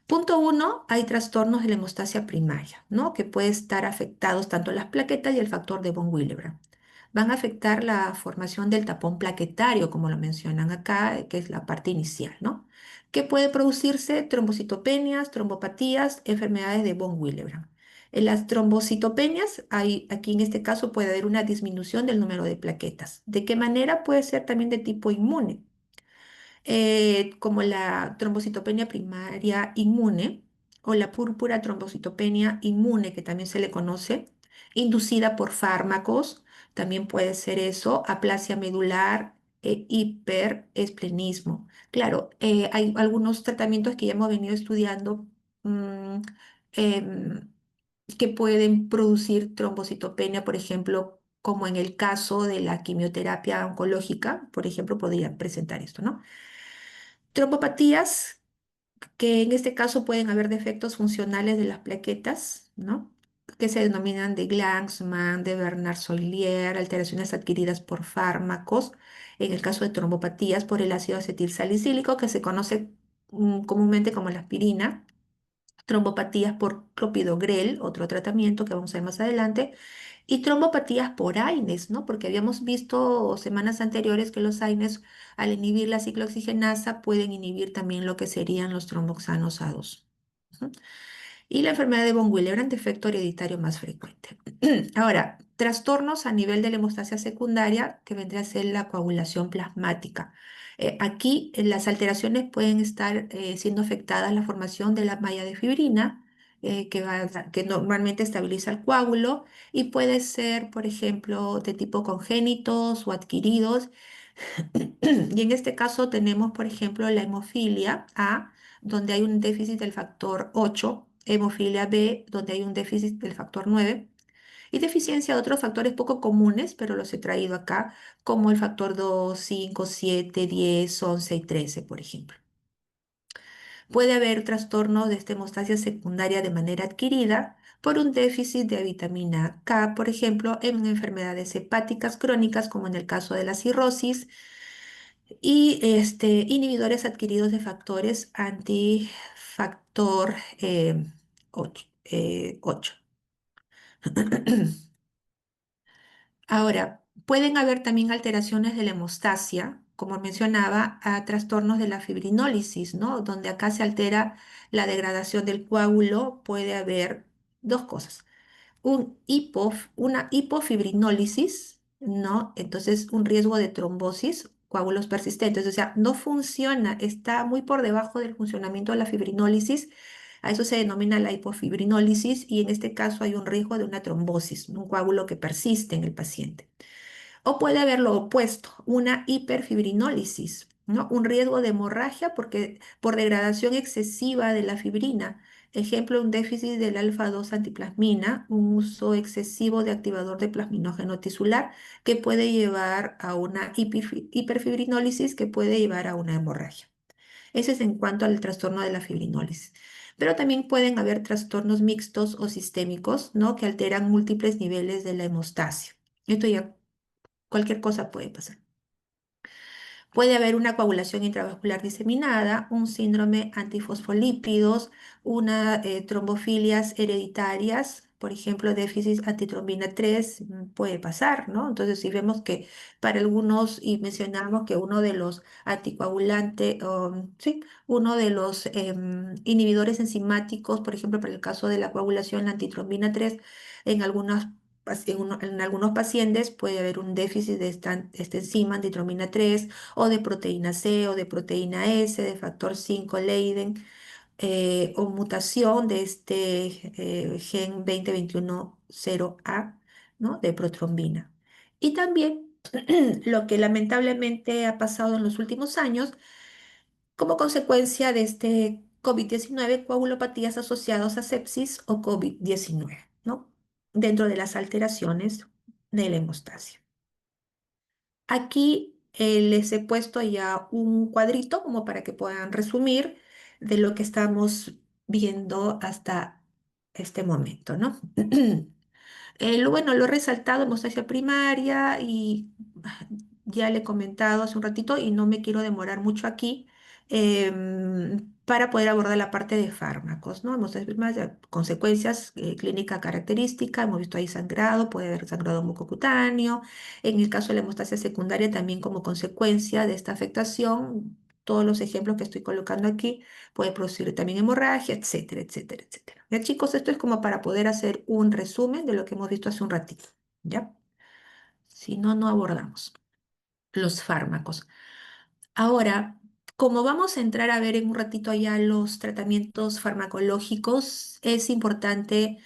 Punto uno, hay trastornos de la hemostasia primaria, ¿no? Que puede estar afectados tanto las plaquetas y el factor de von Willebrand. Van a afectar la formación del tapón plaquetario, como lo mencionan acá, que es la parte inicial, ¿no? Que puede producirse trombocitopenias, trombopatías, enfermedades de von Willebrand. En las trombocitopenias, aquí en este caso puede haber una disminución del número de plaquetas. ¿De qué manera? Puede ser también de tipo inmune, como la trombocitopenia primaria inmune o la púrpura trombocitopenia inmune, que también se le conoce, inducida por fármacos, también puede ser eso, aplasia medular e hiperesplenismo. Claro, hay algunos tratamientos que ya hemos venido estudiando, mm, em, que pueden producir trombocitopenia, por ejemplo, como en el caso de la quimioterapia oncológica, por ejemplo, podrían presentar esto, ¿no? Trombopatías, que en este caso pueden haber defectos funcionales de las plaquetas, ¿no? Que se denominan de Glanzmann, de Bernard-Soilier, alteraciones adquiridas por fármacos, en el caso de trombopatías por el ácido acetilsalicílico, que se conoce comúnmente como la aspirina, trombopatías por clopidogrel, otro tratamiento que vamos a ver más adelante, y trombopatías por AINES, ¿no? Porque habíamos visto semanas anteriores que los AINES, al inhibir la ciclooxigenasa, pueden inhibir también lo que serían los tromboxanos A2. Ujú. Y la enfermedad de von Willebrand, defecto hereditario más frecuente. Ahora, trastornos a nivel de la hemostasia secundaria, que vendría a ser la coagulación plasmática. Aquí las alteraciones pueden estar siendo afectadas la formación de la malla de fibrina, que normalmente estabiliza el coágulo, y puede ser, por ejemplo, de tipo congénitos o adquiridos. Y en este caso tenemos, por ejemplo, la hemofilia A, donde hay un déficit del factor 8, hemofilia B, donde hay un déficit del factor 9, y deficiencia de otros factores poco comunes, pero los he traído acá, como el factor 2, 5, 7, 10, 11 y 13, por ejemplo. Puede haber trastornos de esta hemostasia secundaria de manera adquirida por un déficit de vitamina K, por ejemplo, en enfermedades hepáticas crónicas, como en el caso de la cirrosis, y inhibidores adquiridos de factores antifactor 8. 8. Ahora, pueden haber también alteraciones de la hemostasia, como mencionaba, a trastornos de la fibrinólisis, ¿no? Donde acá se altera la degradación del coágulo. Puede haber dos cosas: una hipofibrinólisis, ¿no? Entonces, un riesgo de trombosis, coágulos persistentes, o sea, no funciona, está muy por debajo del funcionamiento de la fibrinólisis. A eso se denomina la hipofibrinólisis, y en este caso hay un riesgo de una trombosis, un coágulo que persiste en el paciente. O puede haber lo opuesto, una hiperfibrinólisis, ¿no? Un riesgo de hemorragia porque, por degradación excesiva de la fibrina. Ejemplo, un déficit del alfa-2 antiplasmina, un uso excesivo de activador de plasminógeno tisular, que puede llevar a una hiperfibrinólisis, que puede llevar a una hemorragia. Ese es en cuanto al trastorno de la fibrinólisis. Pero también pueden haber trastornos mixtos o sistémicos, ¿no? Que alteran múltiples niveles de la hemostasia. Esto ya, cualquier cosa puede pasar. Puede haber una coagulación intravascular diseminada, un síndrome antifosfolípidos, una trombofilias hereditarias, por ejemplo, déficit antitrombina 3, puede pasar, ¿no? Entonces, si vemos que para algunos, y mencionamos que uno de los anticoagulantes, sí, uno de los inhibidores enzimáticos, por ejemplo, para el caso de la coagulación, la antitrombina 3, en algunas en algunos pacientes puede haber un déficit de esta enzima antitromina 3 o de proteína C o de proteína S, de factor 5 Leiden, o mutación de este gen 2021-0A, ¿no? De protrombina. Y también lo que lamentablemente ha pasado en los últimos años como consecuencia de este COVID-19, coagulopatías asociadas a sepsis o COVID-19, ¿no? Dentro de las alteraciones de la hemostasia. Aquí les he puesto ya un cuadrito como para que puedan resumir de lo que estamos viendo hasta este momento, ¿no? Bueno, lo he resaltado, hemostasia primaria y ya le he comentado hace un ratito y no me quiero demorar mucho aquí para poder abordar la parte de fármacos, ¿no? Hemostasia primaria, consecuencias, clínica característica, hemos visto ahí sangrado, puede haber sangrado mucocutáneo. En el caso de la hemostasia secundaria, también como consecuencia de esta afectación, todos los ejemplos que estoy colocando aquí puede producir también hemorragia, etcétera, etcétera, etcétera. Ya chicos, esto es como para poder hacer un resumen de lo que hemos visto hace un ratito, ¿ya? Si no, no abordamos los fármacos. Ahora, como vamos a entrar a ver en un ratito ya los tratamientos farmacológicos, es importante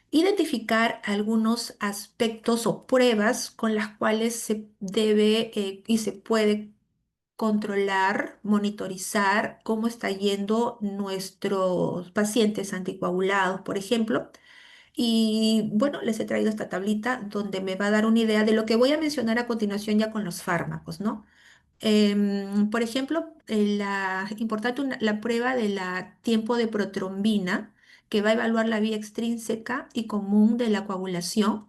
identificar algunos aspectos o pruebas con las cuales se debe y se puede controlar, monitorizar cómo está yendo nuestros pacientes anticoagulados, por ejemplo. Y bueno, les he traído esta tablita donde me va a dar una idea de lo que voy a mencionar a continuación ya con los fármacos, ¿no? Por ejemplo, la prueba de la tiempo de protrombina, que va a evaluar la vía extrínseca y común de la coagulación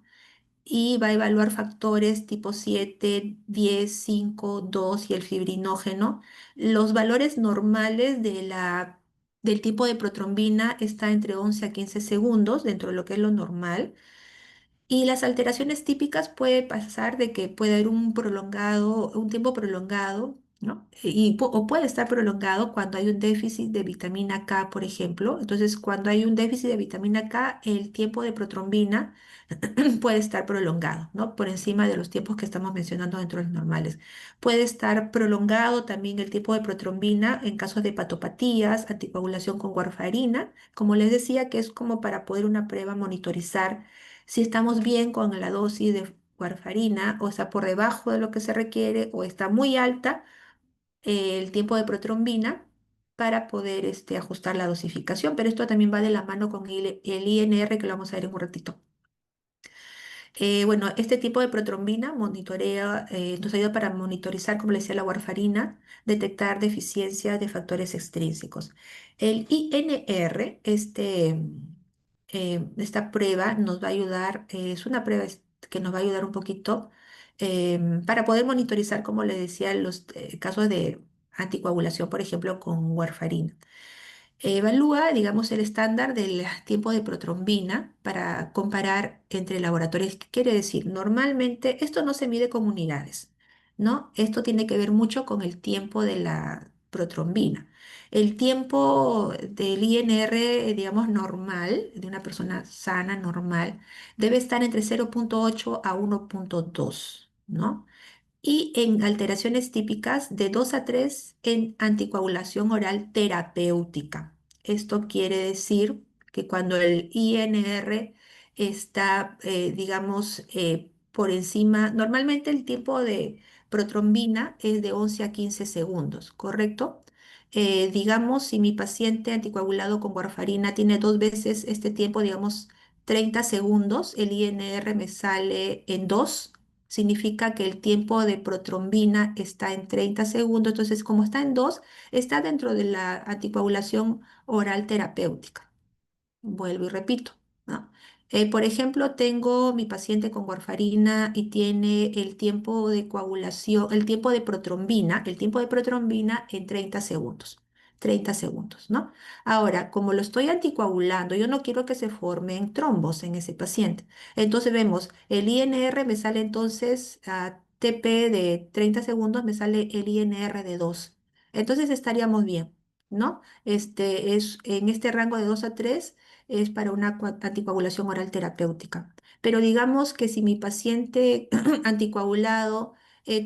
y va a evaluar factores tipo 7, 10, 5, 2 y el fibrinógeno. Los valores normales del tipo de protrombina está entre 11 a 15 segundos, dentro de lo que es lo normal. Y las alteraciones típicas puede pasar de que puede haber un tiempo prolongado, ¿no? O puede estar prolongado cuando hay un déficit de vitamina K, por ejemplo. Entonces, cuando hay un déficit de vitamina K, el tiempo de protrombina puede estar prolongado, ¿no? Por encima de los tiempos que estamos mencionando dentro de los normales. Puede estar prolongado también el tiempo de protrombina en casos de hepatopatías, anticoagulación con warfarina, como les decía, que es como para poder una prueba monitorizar si estamos bien con la dosis de warfarina o está por debajo de lo que se requiere o está muy alta el tiempo de protrombina para poder ajustar la dosificación, pero esto también va de la mano con el INR que lo vamos a ver en un ratito. Bueno, este tipo de protrombina monitorea, nos ayuda para monitorizar, como le decía, la warfarina, detectar deficiencias de factores extrínsecos. El INR, esta prueba nos va a ayudar, es una prueba que nos va a ayudar un poquito para poder monitorizar, como le decía, los casos de anticoagulación, por ejemplo, con warfarina. Evalúa, digamos, el estándar del tiempo de protrombina para comparar entre laboratorios. ¿Qué quiere decir? Normalmente esto no se mide con unidades, ¿no? Esto tiene que ver mucho con el tiempo de la protrombina. El tiempo del INR, digamos, normal, de una persona sana, normal, debe estar entre 0,8 a 1,2, ¿no? Y en alteraciones típicas de 2 a 3 en anticoagulación oral terapéutica. Esto quiere decir que cuando el INR está, digamos, por encima, normalmente el tiempo de protrombina es de 11 a 15 segundos, ¿correcto? Digamos, si mi paciente anticoagulado con warfarina tiene dos veces este tiempo, digamos, 30 segundos, el INR me sale en 2, significa que el tiempo de protrombina está en 30 segundos. Entonces, como está en 2, está dentro de la anticoagulación oral terapéutica. Vuelvo y repito, ¿no? Por ejemplo, tengo mi paciente con warfarina y tiene el tiempo de coagulación, el tiempo de protrombina en 30 segundos. 30 segundos, ¿no? Ahora, como lo estoy anticoagulando, yo no quiero que se formen trombos en ese paciente. Entonces vemos, el INR me sale entonces a TP de 30 segundos, me sale el INR de 2. Entonces estaríamos bien, ¿no? En este rango de 2 a 3 es para una anticoagulación oral terapéutica. Pero digamos que si mi paciente anticoagulado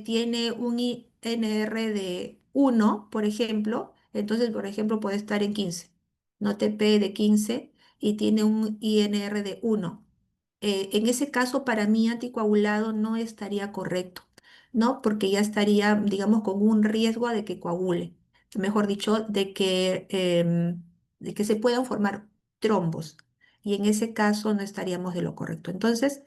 tiene un INR de 1, por ejemplo, entonces, por ejemplo, puede estar en 15, no TP de 15 y tiene un INR de 1. En ese caso, para mí anticoagulado no estaría correcto, ¿no? Porque ya estaría, digamos, con un riesgo de que coagule, mejor dicho, de que se puedan formar trombos. Y en ese caso no estaríamos de lo correcto. Entonces,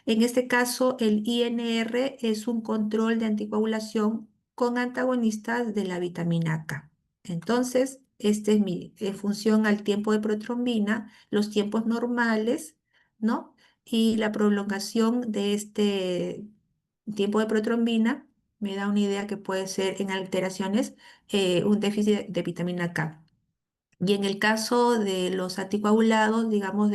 en este caso, el INR es un control de anticoagulación con antagonistas de la vitamina K. Entonces, este es en función al tiempo de protrombina, los tiempos normales, ¿no? Y la prolongación de este tiempo de protrombina me da una idea que puede ser en alteraciones un déficit de vitamina K. Y en el caso de los anticoagulados, digamos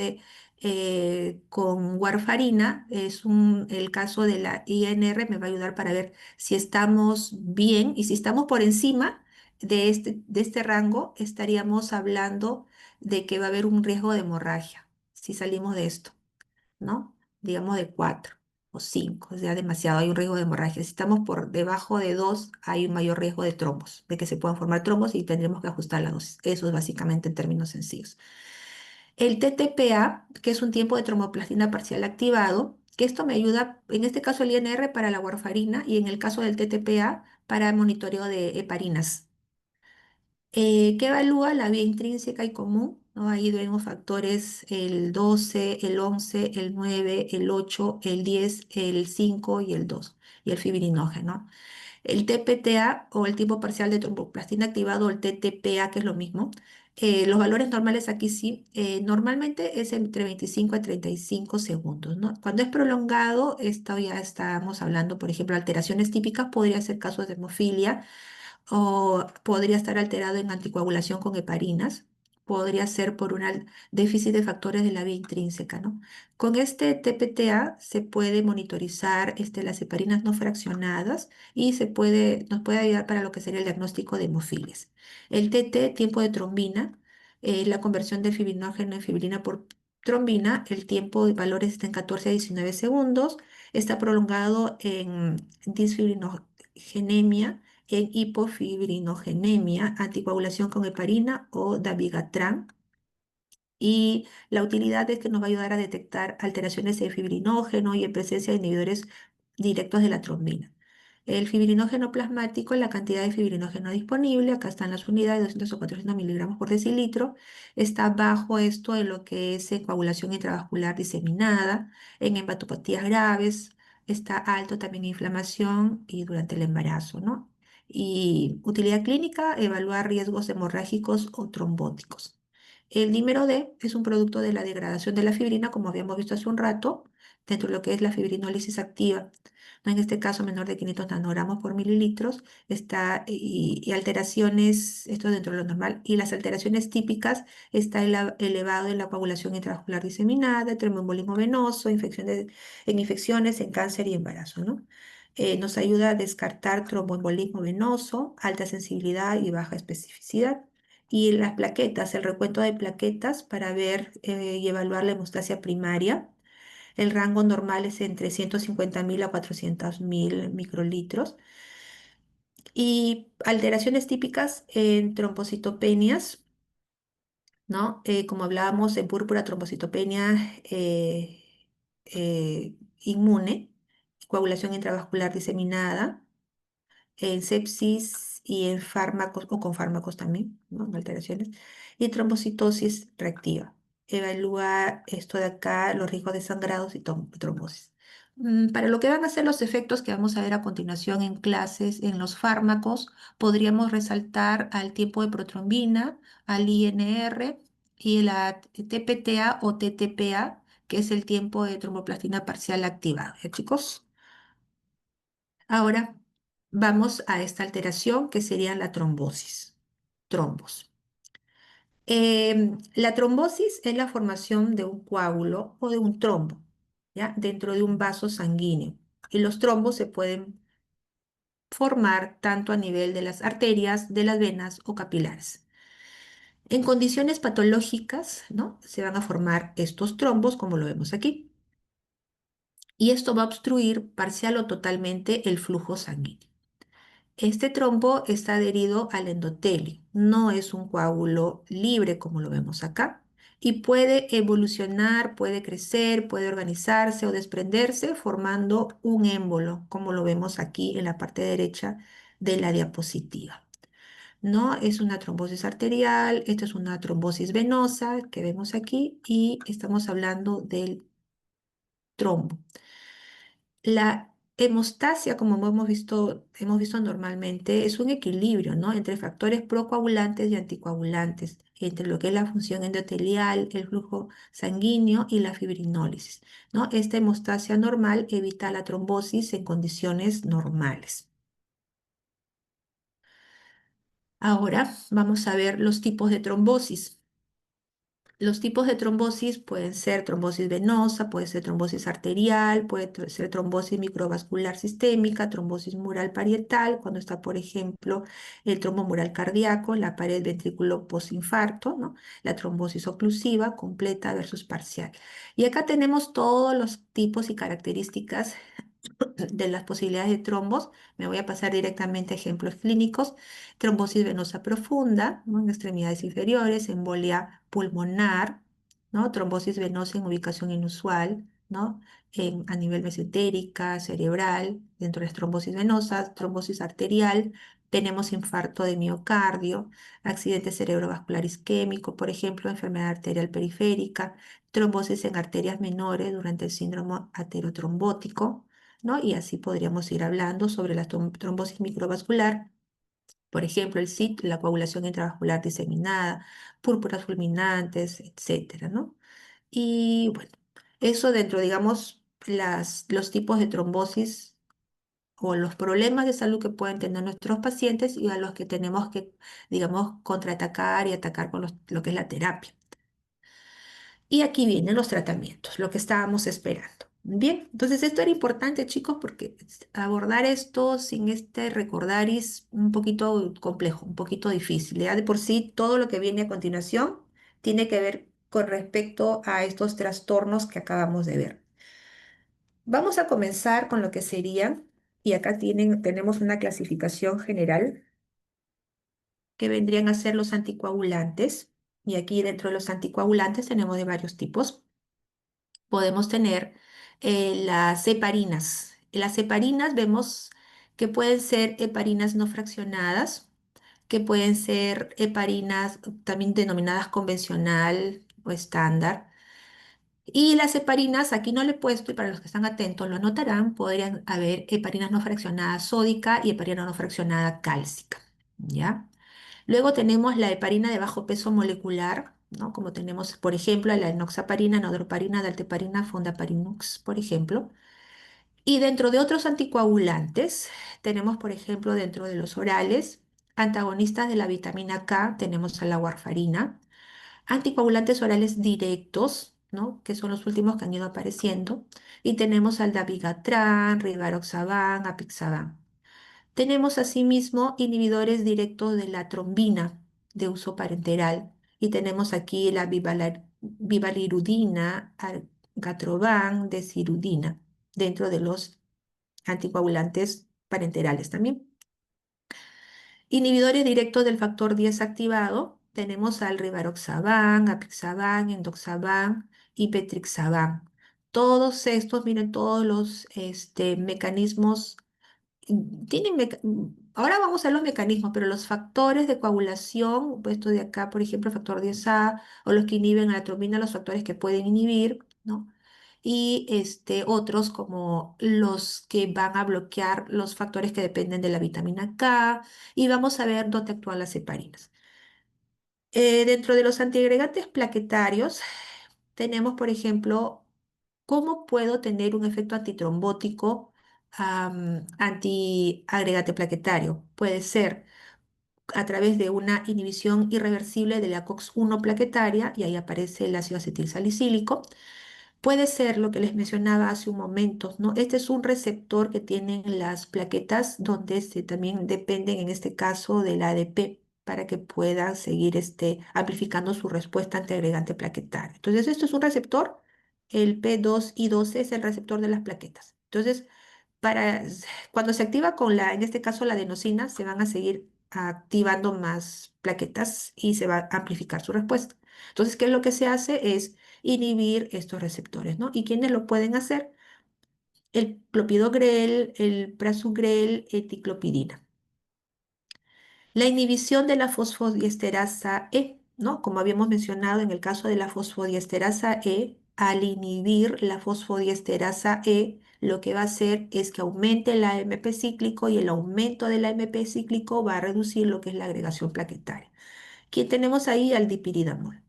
con warfarina, el caso de la INR me va a ayudar para ver si estamos bien y si estamos por encima de este rango, estaríamos hablando de que va a haber un riesgo de hemorragia si salimos de esto, ¿no? Digamos de 4 o 5, es ya demasiado, hay un riesgo de hemorragia. Si estamos por debajo de 2, hay un mayor riesgo de trombos, de que se puedan formar trombos y tendremos que ajustar la dosis. Eso es básicamente en términos sencillos. El TTPA, que es un tiempo de tromboplastina parcial activado, que esto me ayuda, en este caso el INR para la warfarina y en el caso del TTPA para monitoreo de heparinas que evalúa la vía intrínseca y común, ¿no? Ahí vemos factores el 12, el 11, el 9, el 8, el 10, el 5 y el 2, y el fibrinógeno. El TPTA o el tipo parcial de tromboplastina activado, o el TTPA, que es lo mismo. Los valores normales aquí sí, normalmente es entre 25 a 35 segundos, ¿no? Cuando es prolongado, esto ya estamos hablando, por ejemplo, alteraciones típicas, podría ser casos de hemofilia, o podría estar alterado en anticoagulación con heparinas, podría ser por un déficit de factores de la vía intrínseca, ¿no? Con este TPTA se puede monitorizar las heparinas no fraccionadas y nos puede ayudar para lo que sería el diagnóstico de hemofilias. El TT, tiempo de trombina, la conversión del fibrinógeno en fibrina por trombina, el tiempo de valores está en 14 a 19 segundos, está prolongado en disfibrinogenemia, en hipofibrinogenemia, anticoagulación con heparina o dabigatran. Y la utilidad es que nos va a ayudar a detectar alteraciones de fibrinógeno y en presencia de inhibidores directos de la trombina. El fibrinógeno plasmático, la cantidad de fibrinógeno disponible, acá están las unidades, 200 o 400 miligramos por decilitro, está bajo esto de lo que es en coagulación intravascular diseminada, en hepatopatías graves, está alto también en inflamación y durante el embarazo, ¿no? Y utilidad clínica, evaluar riesgos hemorrágicos o trombóticos. El dímero D es un producto de la degradación de la fibrina, como habíamos visto hace un rato, dentro de lo que es la fibrinólisis activa. ¿No? En este caso, menor de 500 nanogramos por mililitros, y alteraciones, esto dentro de lo normal, y las alteraciones típicas está elevado en la coagulación intravascular diseminada, tromboembolismo venoso, en infecciones, en cáncer y embarazo, ¿no? Nos ayuda a descartar tromboembolismo venoso, alta sensibilidad y baja especificidad. Y las plaquetas, el recuento de plaquetas para ver y evaluar la hemostasia primaria. El rango normal es entre 150.000 a 400.000 microlitros. Y alteraciones típicas en trombocitopenias, ¿no? Como hablábamos en púrpura, trombocitopenia inmune, coagulación intravascular diseminada, en sepsis y en fármacos o con fármacos también, ¿no? En alteraciones, y trombocitosis reactiva. Evalúa esto de acá, los riesgos de sangrados y trombosis. Para lo que van a ser los efectos que vamos a ver a continuación en clases, en los fármacos, podríamos resaltar al tiempo de protrombina, al INR y la TPTA o TTPA, que es el tiempo de tromboplastina parcial activado. ¿Ya, chicos? Ahora vamos a esta alteración que sería la trombosis. Trombos. La trombosis es la formación de un coágulo o de un trombo, ¿ya? Dentro de un vaso sanguíneo. Y los trombos se pueden formar tanto a nivel de las arterias, de las venas o capilares. En condiciones patológicas, ¿no? Se van a formar estos trombos, como lo vemos aquí, y esto va a obstruir parcial o totalmente el flujo sanguíneo. Este trombo está adherido al endotelio, no es un coágulo libre como lo vemos acá, y puede evolucionar, puede crecer, puede organizarse o desprenderse formando un émbolo, como lo vemos aquí en la parte derecha de la diapositiva. No es una trombosis arterial, esto es una trombosis venosa que vemos aquí y estamos hablando del trombo. La hemostasia, como hemos visto normalmente, es un equilibrio, ¿no? Entre factores procoagulantes y anticoagulantes, entre lo que es la función endotelial, el flujo sanguíneo y la fibrinólisis, ¿no? Esta hemostasia normal evita la trombosis en condiciones normales. Ahora vamos a ver los tipos de trombosis. Los tipos de trombosis pueden ser trombosis venosa, puede ser trombosis arterial, puede ser trombosis microvascular sistémica, trombosis mural parietal, cuando está, por ejemplo, el trombo mural cardíaco en la pared ventrículo postinfarto, ¿no? La trombosis oclusiva, completa versus parcial. Y acá tenemos todos los tipos y características de las posibilidades de trombos. Me voy a pasar directamente a ejemplos clínicos. Trombosis venosa profunda, ¿no? En extremidades inferiores, embolia pulmonar, ¿no? Trombosis venosa en ubicación inusual, ¿no? A nivel mesentérica, cerebral, dentro de las trombosis venosas, trombosis arterial. Tenemos infarto de miocardio, accidente cerebrovascular isquémico, por ejemplo, enfermedad arterial periférica, trombosis en arterias menores durante el síndrome aterotrombótico, ¿no? Y así podríamos ir hablando sobre la trombosis microvascular, por ejemplo, el SIT, la coagulación intravascular diseminada, púrpuras fulminantes, etcétera, ¿no? Y bueno, eso dentro, digamos, los tipos de trombosis o los problemas de salud que pueden tener nuestros pacientes y a los que tenemos que, digamos, contraatacar y atacar con lo que es la terapia. Y aquí vienen los tratamientos, lo que estábamos esperando. Bien, entonces esto era importante, chicos, porque abordar esto sin este recordar es un poquito complejo, un poquito difícil. Ya de por sí, todo lo que viene a continuación tiene que ver con respecto a estos trastornos que acabamos de ver. Vamos a comenzar con lo que serían, y acá tenemos una clasificación general que vendrían a ser los anticoagulantes. Y aquí dentro de los anticoagulantes tenemos de varios tipos. Podemos tener las heparinas. Las heparinas vemos que pueden ser heparinas no fraccionadas, que pueden ser heparinas también denominadas convencional o estándar. Y las heparinas, aquí no le he puesto, y para los que están atentos lo notarán, podrían haber heparinas no fraccionada sódica y heparina no fraccionada cálcica, ¿ya? Luego tenemos la heparina de bajo peso molecular, ¿no? Como tenemos, por ejemplo, la enoxaparina, nodoparina, dalteparina, fondaparinux, por ejemplo. Y dentro de otros anticoagulantes, tenemos, por ejemplo, dentro de los orales, antagonistas de la vitamina K, tenemos a la warfarina, anticoagulantes orales directos, ¿no? Que son los últimos que han ido apareciendo, y tenemos al dabigatran, rivaroxaban, apixaban. Tenemos asimismo inhibidores directos de la trombina de uso parenteral y tenemos aquí la vibalirudina, gatroban, desirudina dentro de los anticoagulantes parenterales también. Inhibidores directos del factor 10 activado tenemos al rivaroxaban, apixaban, endoxaban y petrixaban. Todos estos, miren, todos los mecanismos ahora vamos a ver los mecanismos, pero los factores de coagulación, puesto de acá, por ejemplo, el factor 10A, o los que inhiben a la trombina, los factores que pueden inhibir, ¿no? Y otros como los que van a bloquear los factores que dependen de la vitamina K, y vamos a ver dónde actúan las heparinas. Dentro de los antiagregantes plaquetarios, tenemos, por ejemplo, ¿cómo puedo tener un efecto antitrombótico antiagregate plaquetario? Puede ser a través de una inhibición irreversible de la COX-1 plaquetaria, y ahí aparece el ácido acetilsalicílico. Puede ser lo que les mencionaba hace un momento, ¿no? Este es un receptor que tienen las plaquetas donde también dependen, en este caso, del ADP. para que pueda seguir amplificando su respuesta antiagregante plaquetaria. Entonces, esto es un receptor, el P2I12 es el receptor de las plaquetas. Entonces, para, cuando se activa con en este caso la adenosina, se van a seguir activando más plaquetas y se va a amplificar su respuesta. Entonces, ¿qué es lo que se hace? Es inhibir estos receptores, ¿no? ¿Y quiénes lo pueden hacer? El clopidogrel, el prasugrel, eticlopidina. La inhibición de la fosfodiesterasa E, ¿no? Como habíamos mencionado en el caso de la fosfodiesterasa E, al inhibir la fosfodiesterasa E, lo que va a hacer es que aumente el AMP cíclico y el aumento del AMP cíclico va a reducir lo que es la agregación plaquetaria. ¿Quién tenemos ahí? Al dipiridamol.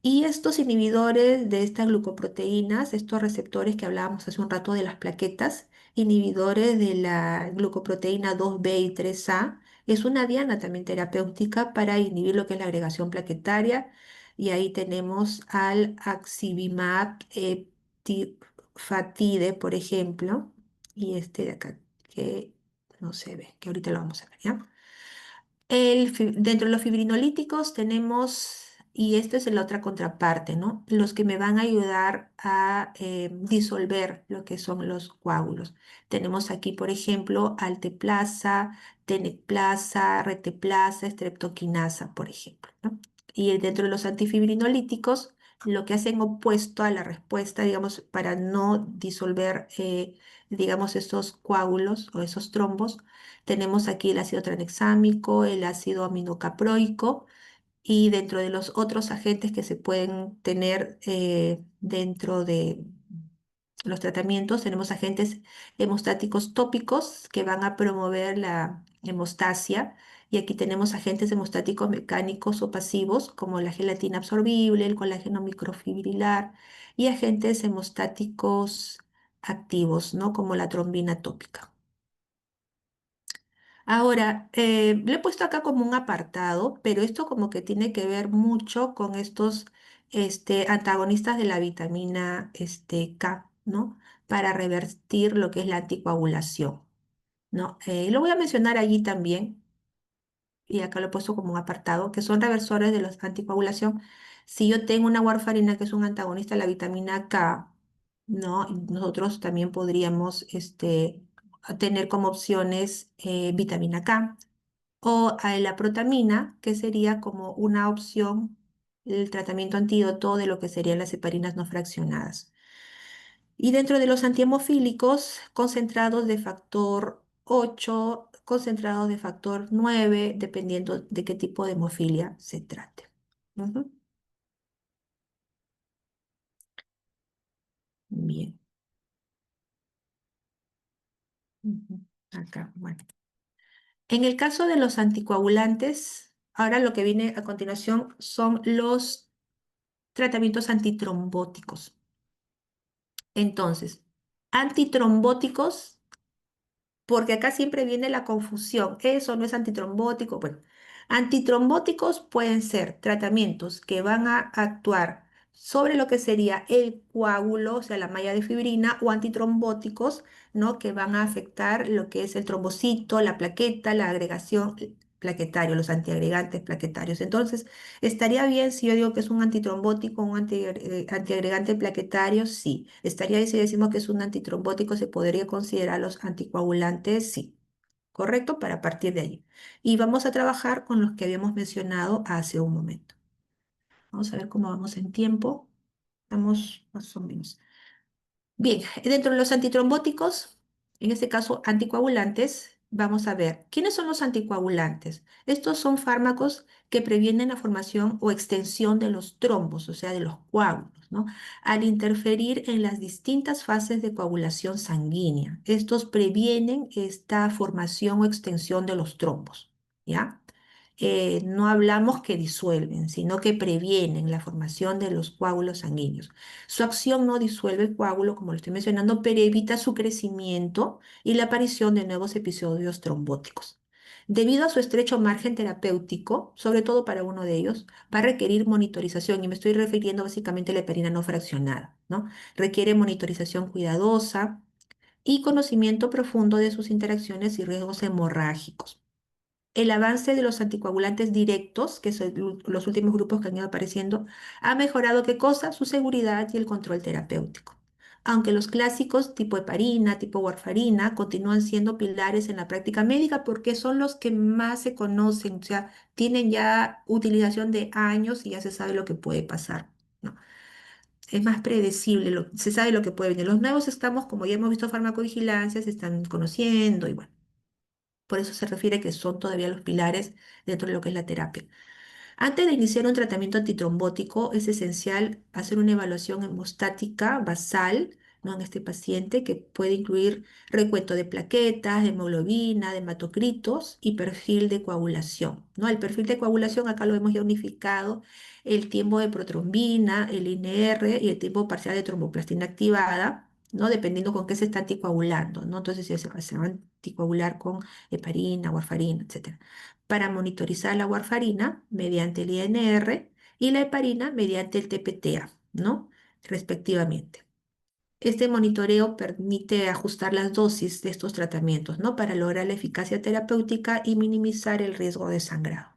Y estos inhibidores de estas glucoproteínas, estos receptores que hablábamos hace un rato de las plaquetas, inhibidores de la glucoproteína 2B y 3A, es una diana también terapéutica para inhibir lo que es la agregación plaquetaria. Y ahí tenemos al axibimab eptifatide, por ejemplo, y este de acá, que no se ve, que ahorita lo vamos a ver, ¿ya? Dentro de los fibrinolíticos tenemos, y esta es la otra contraparte, ¿no? Los que me van a ayudar a disolver lo que son los coágulos. Tenemos aquí, por ejemplo, alteplasa, tenecplasa, reteplasa, streptoquinasa, por ejemplo, ¿no? Y dentro de los antifibrinolíticos, lo que hacen opuesto a la respuesta, digamos, para no disolver, digamos, esos coágulos o esos trombos, tenemos aquí el ácido tranexámico, el ácido aminocaproico y dentro de los otros agentes que se pueden tener dentro de los tratamientos, tenemos agentes hemostáticos tópicos que van a promover la hemostasia. Y aquí tenemos agentes hemostáticos mecánicos o pasivos como la gelatina absorbible, el colágeno microfibrilar y agentes hemostáticos activos, ¿no? Como la trombina tópica. Ahora, lo he puesto acá como un apartado, pero esto como que tiene que ver mucho con estos antagonistas de la vitamina K, ¿no? Para revertir lo que es la anticoagulación, ¿no? Lo voy a mencionar allí también, y acá lo he puesto como un apartado, que son reversores de la anticoagulación. Si yo tengo una warfarina que es un antagonista de la vitamina K, ¿no? Nosotros también podríamos tener como opciones vitamina K o a la protamina, que sería como una opción, el tratamiento antídoto de lo que serían las heparinas no fraccionadas. Y dentro de los antihemofílicos, concentrados de factor 8, concentrados de factor 9, dependiendo de qué tipo de hemofilia se trate. Ujú. Bien. Ujú. Acá, bueno. En el caso de los anticoagulantes, ahora lo que viene a continuación son los tratamientos antitrombóticos. Entonces, antitrombóticos, porque acá siempre viene la confusión, eso no es antitrombótico. Bueno, antitrombóticos pueden ser tratamientos que van a actuar sobre lo que sería el coágulo, o sea, la malla de fibrina, o antitrombóticos, ¿no? Que van a afectar lo que es el trombocito, la plaqueta, la agregación plaquetario, los antiagregantes plaquetarios. Entonces, estaría bien si yo digo que es un antitrombótico, un antiagregante plaquetario, sí. Estaría bien si decimos que es un antitrombótico, se podría considerar los anticoagulantes, sí. ¿Correcto? Para partir de allí. Y vamos a trabajar con los que habíamos mencionado hace un momento. Vamos a ver cómo vamos en tiempo. Estamos más o menos. Bien, dentro de los antitrombóticos, en este caso anticoagulantes, vamos a ver, ¿quiénes son los anticoagulantes? Estos son fármacos que previenen la formación o extensión de los trombos, o sea, de los coágulos, ¿no? Al interferir en las distintas fases de coagulación sanguínea. Estos previenen esta formación o extensión de los trombos, ¿ya? No hablamos que disuelven, sino que previenen la formación de los coágulos sanguíneos. Su acción no disuelve el coágulo, como lo estoy mencionando, pero evita su crecimiento y la aparición de nuevos episodios trombóticos. Debido a su estrecho margen terapéutico, sobre todo para uno de ellos, va a requerir monitorización, y me estoy refiriendo básicamente a la heparina no fraccionada, ¿no? Requiere monitorización cuidadosa y conocimiento profundo de sus interacciones y riesgos hemorrágicos. el avance de los anticoagulantes directos, que son los últimos grupos que han ido apareciendo, ha mejorado ¿qué cosa? Su seguridad y el control terapéutico. Aunque los clásicos tipo heparina, tipo warfarina, continúan siendo pilares en la práctica médica porque son los que más se conocen, o sea, tienen ya utilización de años y ya se sabe lo que puede pasar, ¿no? Es más predecible, se sabe lo que puede venir. Los nuevos estamos, como ya hemos visto, farmacovigilancia, se están conociendo y bueno, por eso se refiere que son todavía los pilares dentro de lo que es la terapia. Antes de iniciar un tratamiento antitrombótico, es esencial hacer una evaluación hemostática basal, ¿no? En este paciente, que puede incluir recuento de plaquetas, de hemoglobina, de hematocritos y perfil de coagulación, ¿no? El perfil de coagulación, acá lo hemos ya unificado, el tiempo de protrombina, el INR y el tiempo parcial de tromboplastina activada, ¿no? Dependiendo con qué se está anticoagulando, ¿no? Entonces, si se va a anticoagular con heparina, warfarina, etc. Para monitorizar la warfarina mediante el INR y la heparina mediante el TPTA, ¿no? Respectivamente. Este monitoreo permite ajustar las dosis de estos tratamientos, ¿no? Para lograr la eficacia terapéutica y minimizar el riesgo de sangrado.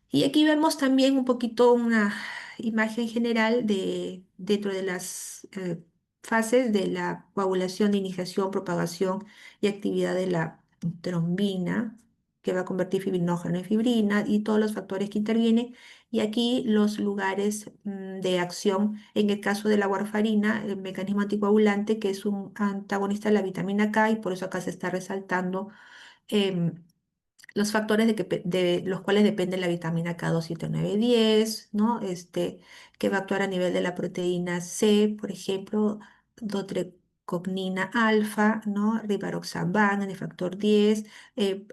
Y aquí vemos también un poquito una imagen general de dentro de las fases de la coagulación de iniciación, propagación y actividad de la trombina, que va a convertir fibrinógeno en fibrina y todos los factores que intervienen. Y aquí los lugares de acción, en el caso de la warfarina, el mecanismo anticoagulante, que es un antagonista de la vitamina K, y por eso acá se está resaltando em, los factores de los cuales depende la vitamina K2, 7, 9, 10, ¿no? Que va a actuar a nivel de la proteína C, por ejemplo, dotrecognina alfa, ¿no? Rivaroxaban en el factor 10,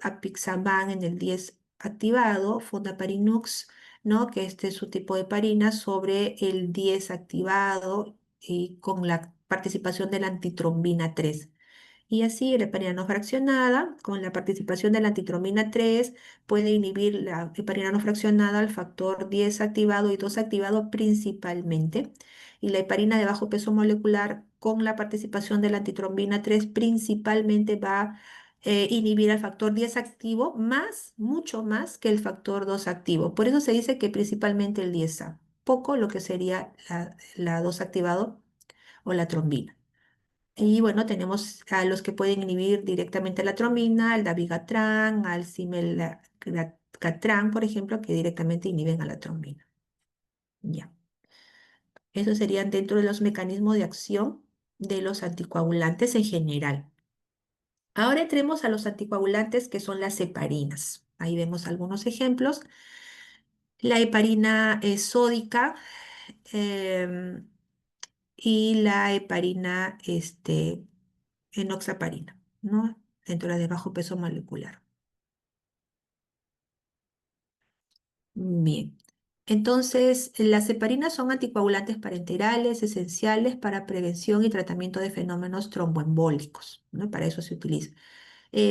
apixaban en el 10 activado, fondaparinux, ¿no? Que este es su tipo de parina sobre el 10 activado y con la participación de la antitrombina 3. Y así la heparina no fraccionada, con la participación de la antitromina 3, puede inhibir la heparina no fraccionada al factor 10 activado y 2 activado principalmente. Y la heparina de bajo peso molecular, con la participación de la antitrombina 3, principalmente va a inhibir al factor 10 activo más, mucho más que el factor 2 activo. Por eso se dice que principalmente el 10A, poco lo que sería la 2 activado o la trombina. Y bueno, tenemos a los que pueden inhibir directamente la trombina, al dabigatran, al cimelacatran, por ejemplo, que directamente inhiben a la trombina. Ya. Esos serían dentro de los mecanismos de acción de los anticoagulantes en general. Ahora entremos a los anticoagulantes que son las heparinas. Ahí vemos algunos ejemplos. La heparina sódica em, y la heparina enoxaparina, ¿no? Dentro de la de bajo peso molecular. Bien. Entonces, las heparinas son anticoagulantes parenterales esenciales para prevención y tratamiento de fenómenos tromboembólicos, ¿no? Para eso se utiliza.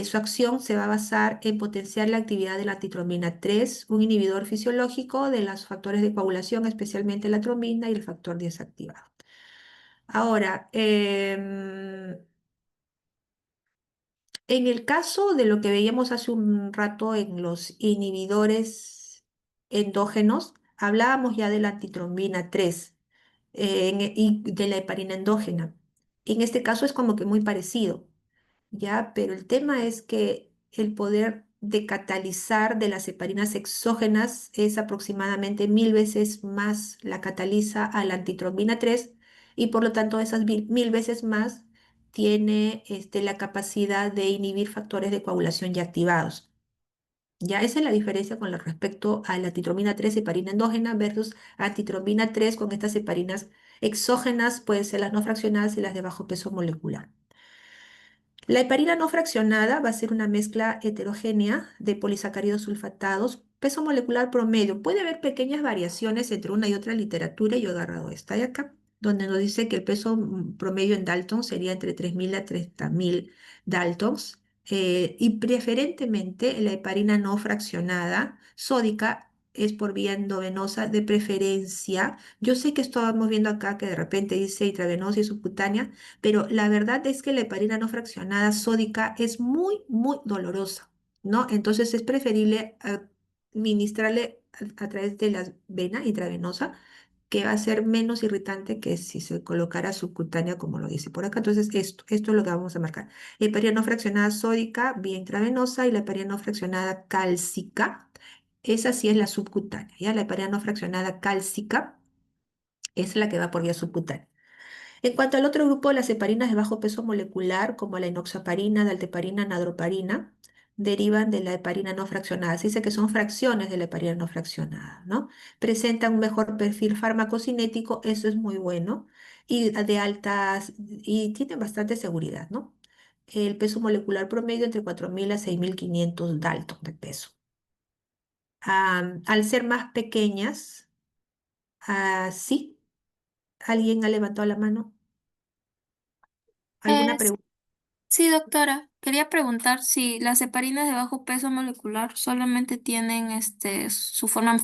Su acción se va a basar en potenciar la actividad de la antitrombina 3, un inhibidor fisiológico de los factores de coagulación, especialmente la trombina y el factor 10 activado. Ahora, en el caso de lo que veíamos hace un rato en los inhibidores endógenos, hablábamos ya de la antitrombina 3 y de la heparina endógena. En este caso es como que muy parecido, ¿ya? Pero el tema es que el poder de catalizar de las heparinas exógenas es aproximadamente 1000 veces más la cataliza a la antitrombina 3 y por lo tanto esas mil veces más tiene la capacidad de inhibir factores de coagulación ya activados. Ya esa es la diferencia con respecto a la antitrombina 3 heparina endógena versus antitrombina 3 con estas heparinas exógenas, pueden ser las no fraccionadas y las de bajo peso molecular. La heparina no fraccionada va a ser una mezcla heterogénea de polisacáridos sulfatados, peso molecular promedio. Puede haber pequeñas variaciones entre una y otra literatura. Yo he agarrado esta de acá, donde nos dice que el peso promedio en Dalton sería entre 3000 a 30.000 Daltons. Y preferentemente la heparina no fraccionada sódica es por vía endovenosa de preferencia. Yo sé que estábamos viendo acá que de repente dice intravenosa y subcutánea, pero la verdad es que la heparina no fraccionada sódica es muy, muy dolorosa. ¿no? Entonces es preferible administrarle a través de la vena intravenosa, que va a ser menos irritante que si se colocara subcutánea, como lo dice por acá. Entonces, esto es lo que vamos a marcar. Heparina no fraccionada sódica, vía intravenosa, y la heparina no fraccionada cálcica, esa sí es la subcutánea, ¿ya? La heparina no fraccionada cálcica es la que va por vía subcutánea. En cuanto al otro grupo, las heparinas de bajo peso molecular, como la inoxaparina, dalteparina, nadroparina, derivan de la heparina no fraccionada. Se dice que son fracciones de la heparina no fraccionada, ¿no? Presentan un mejor perfil farmacocinético, eso es muy bueno, y de altas, y tienen bastante seguridad, ¿no? El peso molecular promedio entre 4.000 a 6.500 Dalton de peso. Al ser más pequeñas, sí, ¿alguien ha levantado la mano? ¿Alguna Es- pregunta? sí, doctora. Quería preguntar si las heparinas de bajo peso molecular solamente tienen su forma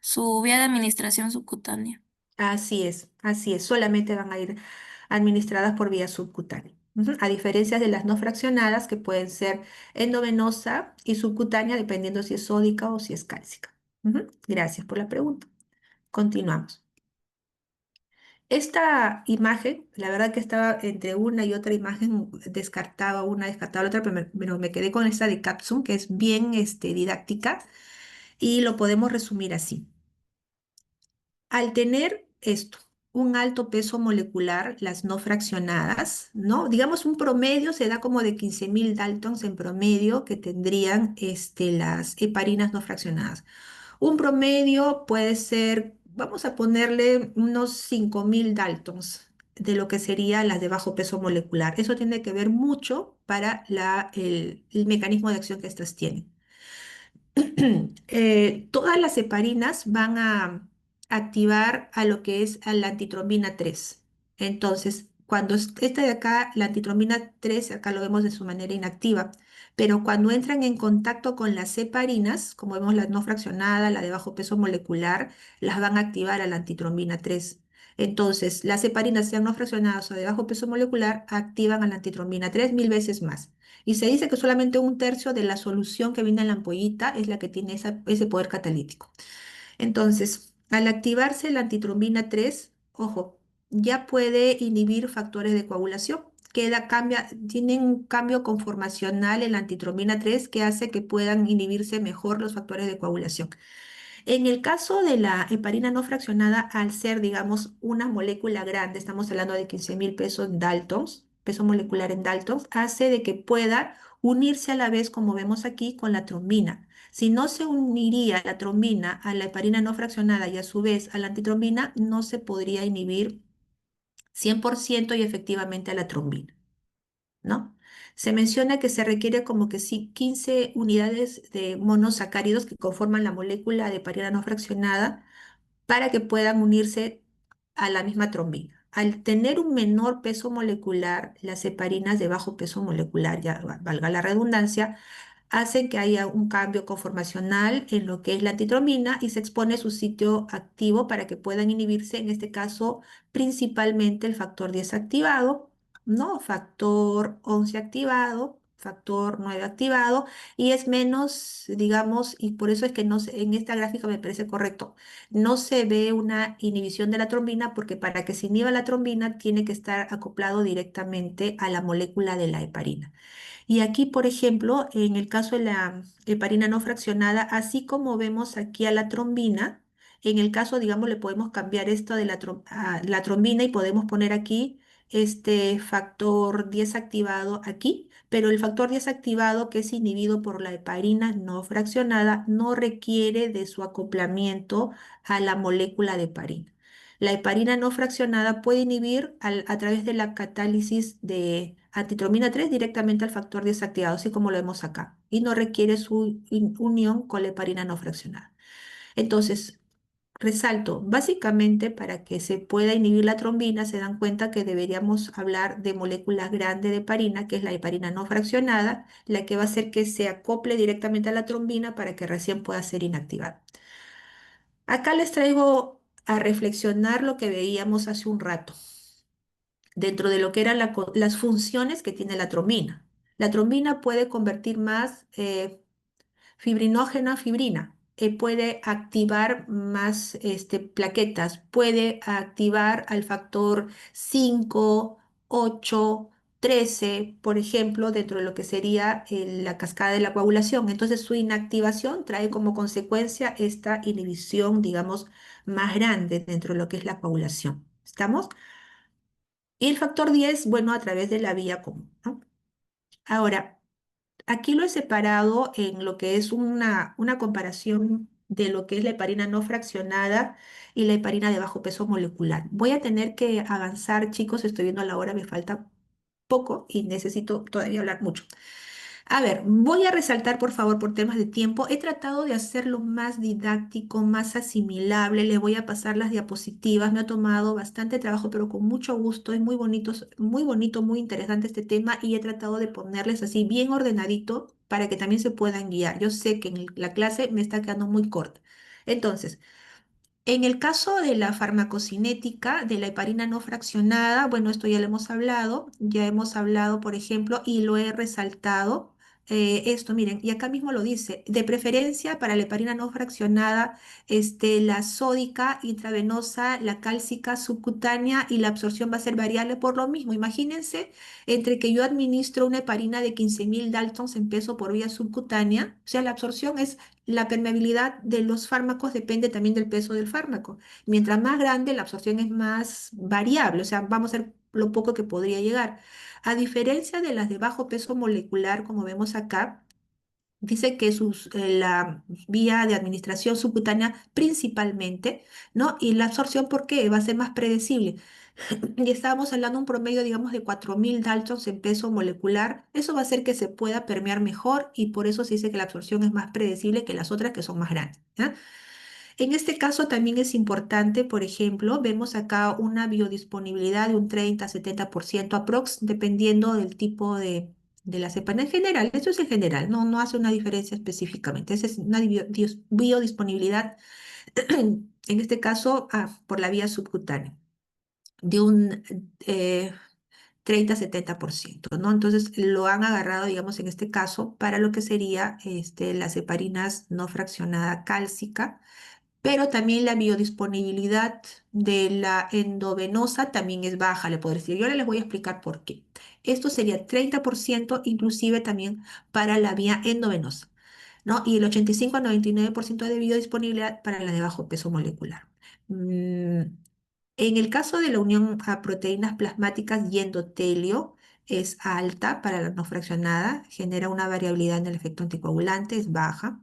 su vía de administración subcutánea. Así es, solamente van a ir administradas por vía subcutánea. Ujú. A diferencia de las no fraccionadas, que pueden ser endovenosa y subcutánea, dependiendo si es sódica o si es cálcica. Ujú. Gracias por la pregunta. Continuamos. Esta imagen, la verdad que estaba entre una y otra imagen, descartaba la otra, pero me quedé con esta de Capsum, que es bien didáctica, y lo podemos resumir así. Al tener esto, un alto peso molecular, las no fraccionadas, ¿no? Digamos un promedio se da como de 15.000 Daltons en promedio que tendrían las heparinas no fraccionadas. Un promedio puede ser, vamos a ponerle unos 5.000 Daltons de lo que sería las de bajo peso molecular. Eso tiene que ver mucho para el mecanismo de acción que estas tienen. Todas las heparinas van a activar a lo que es a la antitrombina 3. Entonces, cuando esta de acá, la antitrombina 3, acá lo vemos de su manera inactiva, pero cuando entran en contacto con las heparinas, como vemos la no fraccionada, la de bajo peso molecular, las van a activar a la antitrombina 3. Entonces, las heparinas, sean no fraccionadas o de bajo peso molecular, activan a la antitrombina 3 mil veces más. Y se dice que solamente un tercio de la solución que viene en la ampollita es la que tiene ese poder catalítico. Entonces, al activarse la antitrombina 3, ojo, ya puede inhibir factores de coagulación. Tienen un cambio conformacional en la antitrombina 3 que hace que puedan inhibirse mejor los factores de coagulación. En el caso de la heparina no fraccionada, al ser, digamos, una molécula grande, estamos hablando de 15.000 pesos en Daltons, peso molecular en Daltons, hace de que pueda unirse a la vez, como vemos aquí, con la trombina. Si no se uniría la trombina a la heparina no fraccionada y a su vez a la antitrombina, no se podría inhibir 100% y efectivamente a la trombina, ¿no? Se menciona que se requiere como que sí 15 unidades de monosacáridos que conforman la molécula de heparina no fraccionada para que puedan unirse a la misma trombina. Al tener un menor peso molecular, las heparinas de bajo peso molecular, ya valga la redundancia, hacen que haya un cambio conformacional en lo que es la antitrombina y se expone su sitio activo para que puedan inhibirse, en este caso, principalmente el factor 10 activado, ¿no? Factor 11 activado, factor 9 activado, y es menos, digamos, y por eso es que no en esta gráfica me parece correcto, no se ve una inhibición de la trombina porque para que se inhiba la trombina tiene que estar acoplado directamente a la molécula de la heparina. Y aquí, por ejemplo, en el caso de la heparina no fraccionada, así como vemos aquí a la trombina, en el caso, digamos, le podemos cambiar esto de a la trombina y podemos poner aquí este factor 10 activado aquí, pero el factor 10 activado que es inhibido por la heparina no fraccionada no requiere de su acoplamiento a la molécula de heparina. La heparina no fraccionada puede inhibir a través de la catálisis de antitromina 3 directamente al factor desactivado, así como lo vemos acá, y no requiere su unión con la heparina no fraccionada. Entonces, resalto, básicamente para que se pueda inhibir la trombina, se dan cuenta que deberíamos hablar de moléculas grandes de heparina, que es la heparina no fraccionada, la que va a hacer que se acople directamente a la trombina para que recién pueda ser inactivada. Acá les traigo a reflexionar lo que veíamos hace un rato, dentro de lo que eran las funciones que tiene la trombina. La trombina puede convertir más fibrinógena a fibrina. Puede activar más plaquetas, puede activar al factor 5, 8, 13, por ejemplo, dentro de lo que sería la cascada de la coagulación. Entonces, su inactivación trae como consecuencia esta inhibición, digamos, más grande dentro de lo que es la coagulación. ¿Estamos? Y el factor 10, bueno, a través de la vía común, ¿no? Ahora, aquí lo he separado en lo que es una comparación de lo que es la heparina no fraccionada y la heparina de bajo peso molecular. Voy a tener que avanzar, chicos, estoy viendo la hora, me falta poco y necesito todavía hablar mucho. A ver, voy a resaltar, por favor, por temas de tiempo. He tratado de hacerlo más didáctico, más asimilable. Le voy a pasar las diapositivas. Me ha tomado bastante trabajo, pero con mucho gusto. Es muy bonito, muy interesante este tema y he tratado de ponerles así bien ordenadito para que también se puedan guiar. Yo sé que en la clase me está quedando muy corta. Entonces, en el caso de la farmacocinética, de la heparina no fraccionada, bueno, esto ya hemos hablado, por ejemplo, y lo he resaltado. Esto, miren, y acá mismo lo dice, de preferencia para la heparina no fraccionada, la sódica intravenosa, la cálcica subcutánea y la absorción va a ser variable por lo mismo. Imagínense entre que yo administro una heparina de 15.000 Daltons en peso por vía subcutánea, o sea, la absorción es la permeabilidad de los fármacos depende también del peso del fármaco. Mientras más grande, la absorción es más variable, o sea, vamos a ver lo poco que podría llegar. A diferencia de las de bajo peso molecular, como vemos acá, dice que la vía de administración subcutánea principalmente, ¿no? Y la absorción, ¿por qué? Va a ser más predecible. Y estábamos hablando de un promedio, digamos, de 4.000 Daltons en peso molecular. Eso va a hacer que se pueda permear mejor y por eso se dice que la absorción es más predecible que las otras que son más grandes. ¿Ya? En este caso también es importante, por ejemplo, vemos acá una biodisponibilidad de un 30-70% aprox, dependiendo del tipo de la cepa. En general, esto es en general, no hace una diferencia específicamente. Esa es una biodisponibilidad, en este caso, por la vía subcutánea de un eh, 30-70%, ¿no? Entonces lo han agarrado, digamos, en este caso, para lo que sería las heparinas no fraccionada cálcica, pero también la biodisponibilidad de la endovenosa también es baja, le puedo decir. Yo ahora les voy a explicar por qué. Esto sería 30% inclusive también para la vía endovenosa, ¿no? Y el 85 a 99% de biodisponibilidad para la de bajo peso molecular. En el caso de la unión a proteínas plasmáticas y endotelio, es alta para la no fraccionada, genera una variabilidad en el efecto anticoagulante, es baja.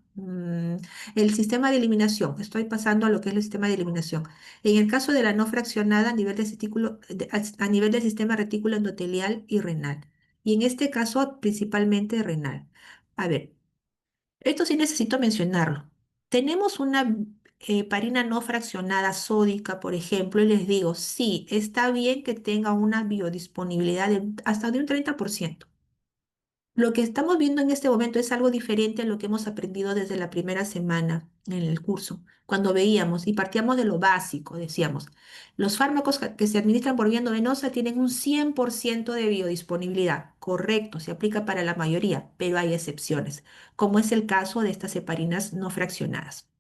El sistema de eliminación, estoy pasando a lo que es el sistema de eliminación. En el caso de la no fraccionada, a nivel de a nivel del sistema retículo endotelial y renal. Y en este caso, principalmente renal. A ver, esto sí necesito mencionarlo. Tenemos una heparina no fraccionada sódica, por ejemplo, y les digo, sí, está bien que tenga una biodisponibilidad hasta de un 30%. Lo que estamos viendo en este momento es algo diferente a lo que hemos aprendido desde la primera semana en el curso, cuando veíamos y partíamos de lo básico, decíamos, los fármacos que se administran por vía endovenosa tienen un 100% de biodisponibilidad. Correcto, se aplica para la mayoría, pero hay excepciones, como es el caso de estas heparinas no fraccionadas.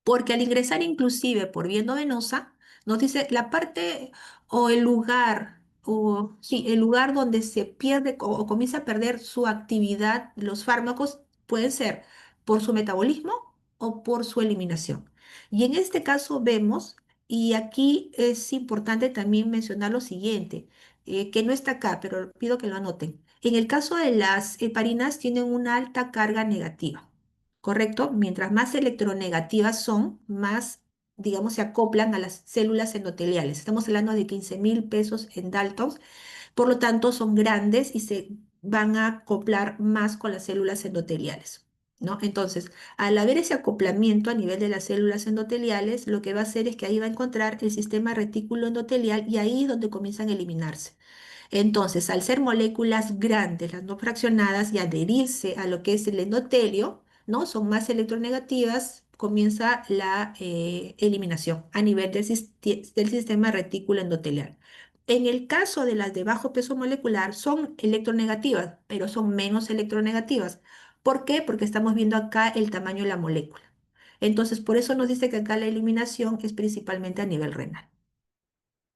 Porque al ingresar inclusive por vía endovenosa, nos dice la parte o el lugar, o sí, el lugar donde se pierde o comienza a perder su actividad, los fármacos pueden ser por su metabolismo o por su eliminación. Y en este caso vemos, y aquí es importante también mencionar lo siguiente, que no está acá, pero pido que lo anoten. En el caso de las heparinas tienen una alta carga negativa. ¿Correcto? Mientras más electronegativas son, más, digamos, se acoplan a las células endoteliales. Estamos hablando de 15.000 pesos en Daltons, por lo tanto son grandes y se van a acoplar más con las células endoteliales, ¿no? Entonces, al haber ese acoplamiento a nivel de las células endoteliales, lo que va a hacer es que ahí va a encontrar el sistema retículo endotelial y ahí es donde comienzan a eliminarse. Entonces, al ser moléculas grandes, las no fraccionadas, y adherirse a lo que es el endotelio, ¿no? Son más electronegativas, comienza la eliminación a nivel del sistema retículo endotelial. En el caso de las de bajo peso molecular, son electronegativas, pero son menos electronegativas. ¿Por qué? Porque estamos viendo acá el tamaño de la molécula. Entonces, por eso nos dice que acá la eliminación es principalmente a nivel renal.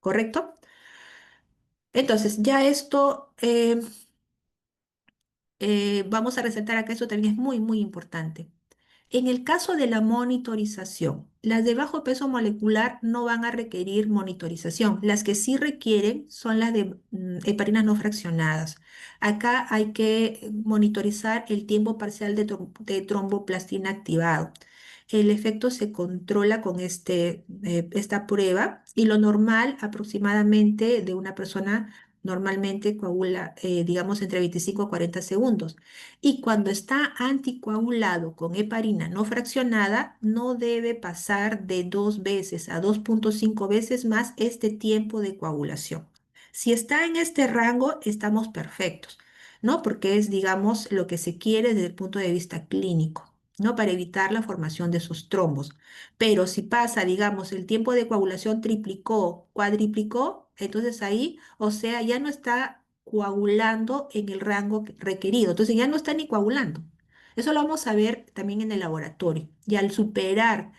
¿Correcto? Entonces, ya esto, vamos a resaltar acá, esto también es muy, muy importante. En el caso de la monitorización, las de bajo peso molecular no van a requerir monitorización. Las que sí requieren son las de heparinas no fraccionadas. Acá hay que monitorizar el tiempo parcial de tromboplastina activado. El efecto se controla con esta prueba y lo normal aproximadamente de una persona normalmente coagula, digamos, entre 25 a 40 segundos. Y cuando está anticoagulado con heparina no fraccionada, no debe pasar de 2 veces a 2,5 veces más este tiempo de coagulación. Si está en este rango, estamos perfectos, ¿no? Porque es, digamos, lo que se quiere desde el punto de vista clínico, ¿no? Para evitar la formación de esos trombos. Pero si pasa, digamos, el tiempo de coagulación triplicó, cuadriplicó, entonces ahí, o sea, ya no está coagulando en el rango requerido. Entonces ya no está ni coagulando. Eso lo vamos a ver también en el laboratorio. Y al superar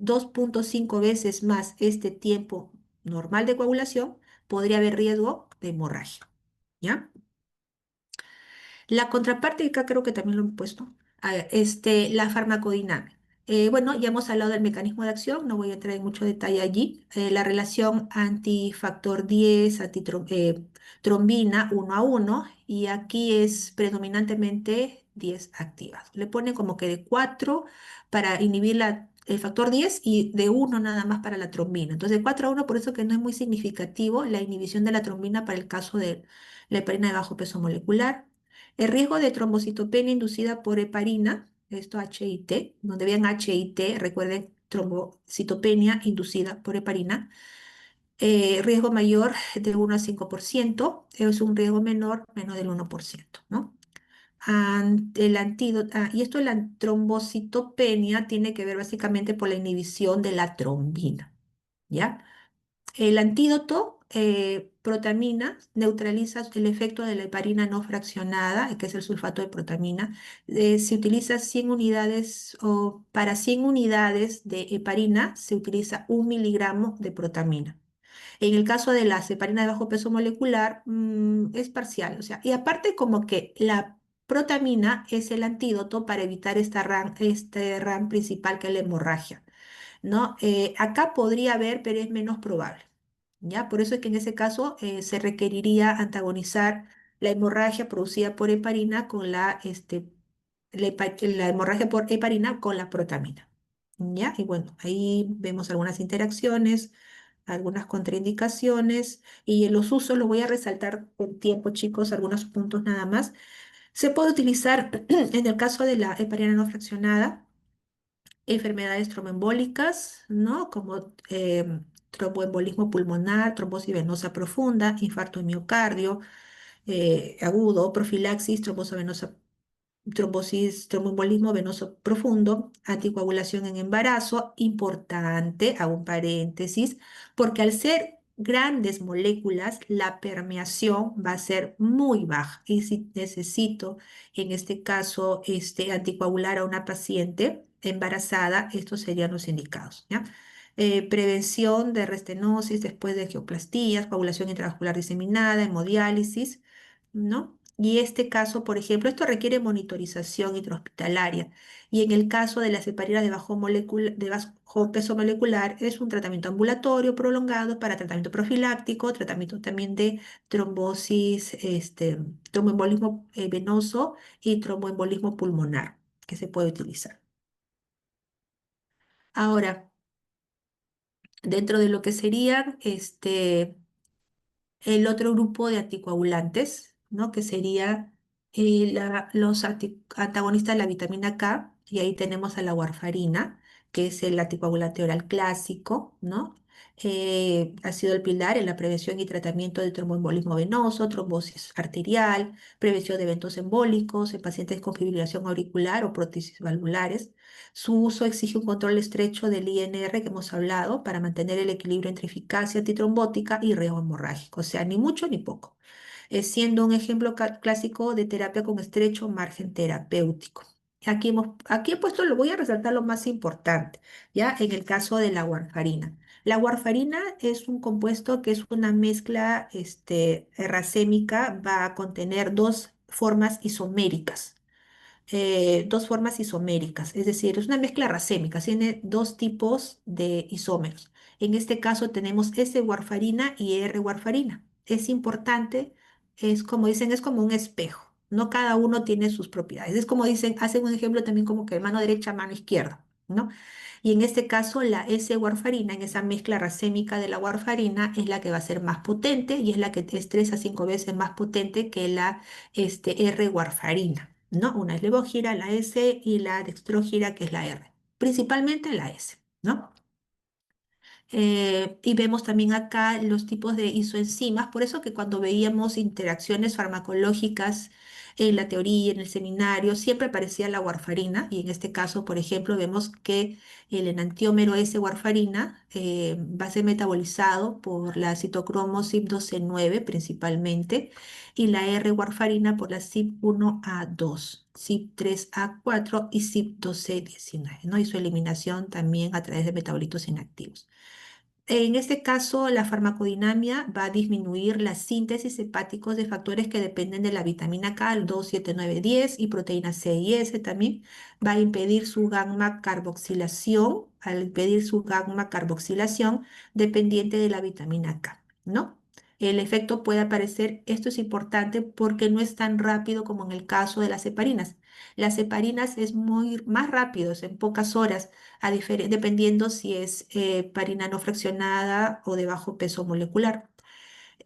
2,5 veces más este tiempo normal de coagulación, podría haber riesgo de hemorragia. ¿Ya? La contraparte, y acá creo que también lo he puesto, la farmacodinámica. Bueno, ya hemos hablado del mecanismo de acción, no voy a entrar en mucho detalle allí. La relación antifactor 10, antitrombina 1 a 1, y aquí es predominantemente 10 activas. Le pone como que de 4 para inhibir el factor 10 y de 1 nada más para la trombina. Entonces, de 4 a 1, por eso que no es muy significativo la inhibición de la trombina para el caso de la heparina de bajo peso molecular. El riesgo de trombocitopenia inducida por heparina, esto HIT, donde vean HIT, recuerden trombocitopenia inducida por heparina, riesgo mayor de 1 a 5%, es un riesgo menor, menos del 1%, ¿no? El antídoto, y esto de la trombocitopenia tiene que ver básicamente por la inhibición de la trombina, ¿ya? El antídoto, protamina, neutraliza el efecto de la heparina no fraccionada, que es el sulfato de protamina. Se utiliza 100 unidades, o para 100 unidades de heparina se utiliza 1 miligramo de protamina. En el caso de la heparina de bajo peso molecular, es parcial. O sea, y aparte como que la protamina es el antídoto para evitar este RAM principal que es la hemorragia, ¿no? Acá podría haber, pero es menos probable, ¿ya? Por eso es que en ese caso se requeriría antagonizar la hemorragia producida por heparina con la hemorragia por heparina con la protamina, ¿ya? Y bueno, ahí vemos algunas interacciones, algunas contraindicaciones, y en los usos los voy a resaltar con tiempo, chicos, algunos puntos nada más. Se puede utilizar en el caso de la heparina no fraccionada enfermedades tromboembólicas, ¿no? Como tromboembolismo pulmonar, trombosis venosa profunda, infarto de miocardio agudo, profilaxis, tromboembolismo venoso profundo, anticoagulación en embarazo, importante, hago un paréntesis, porque al ser grandes moléculas, la permeación va a ser muy baja. Y si necesito, en este caso, anticoagular a una paciente embarazada, estos serían los indicados, ¿ya? Prevención de restenosis después de geoplastías, coagulación intravascular diseminada, hemodiálisis, ¿no? Y este caso, por ejemplo, esto requiere monitorización intrahospitalaria. Y en el caso de las heparinas de bajo peso molecular, es un tratamiento ambulatorio prolongado para tratamiento profiláctico, tratamiento también de trombosis, tromboembolismo venoso y tromboembolismo pulmonar, que se puede utilizar. Ahora, dentro de lo que serían el otro grupo de anticoagulantes, ¿no? Que sería los antagonistas de la vitamina K, y ahí tenemos a la warfarina, que es el anticoagulante oral clásico, ¿no? Ha sido el pilar en la prevención y tratamiento de tromboembolismo venoso, trombosis arterial, prevención de eventos embólicos en pacientes con fibrilación auricular o prótesis valvulares. Su uso exige un control estrecho del INR que hemos hablado para mantener el equilibrio entre eficacia antitrombótica y riesgo hemorrágico, o sea, ni mucho ni poco, siendo un ejemplo clásico de terapia con estrecho margen terapéutico. Aquí he puesto, lo voy a resaltar lo más importante, ¿ya? En el caso de la warfarina. La warfarina es un compuesto que es una mezcla racémica, va a contener dos formas isoméricas, es decir, es una mezcla racémica, tiene dos tipos de isómeros. En este caso tenemos S-warfarina y R-warfarina. Es importante, es como dicen, es como un espejo. No cada uno tiene sus propiedades. Es como dicen, hacen un ejemplo también como que mano derecha, mano izquierda, ¿no? Y en este caso la S-warfarina, en esa mezcla racémica de la warfarina, es la que va a ser más potente y es la que es 3 a 5 veces más potente que la R-warfarina, ¿no? Una es levógira, la S, y la dextrógira, que es la R. Principalmente la S, ¿no? Y vemos también acá los tipos de isoenzimas, por eso que cuando veíamos interacciones farmacológicas en la teoría, en el seminario, siempre aparecía la warfarina, y en este caso, por ejemplo, vemos que el enantiómero S-warfarina va a ser metabolizado por la citocromo CYP12C9 principalmente, y la R-warfarina por la CYP1A2, CYP3A4 y CYP12C19, ¿no? Y su eliminación también a través de metabolitos inactivos. En este caso, la farmacodinamia va a disminuir la síntesis hepáticos de factores que dependen de la vitamina K, el 2, 7, 9, 10 y proteína C y S también. Va a impedir su gamma carboxilación, al impedir su gamma carboxilación dependiente de la vitamina K, ¿no? El efecto puede aparecer, esto es importante porque no es tan rápido como en el caso de las heparinas. Las heparinas es muy más rápido, es en pocas horas dependiendo si es parina no fraccionada o de bajo peso molecular.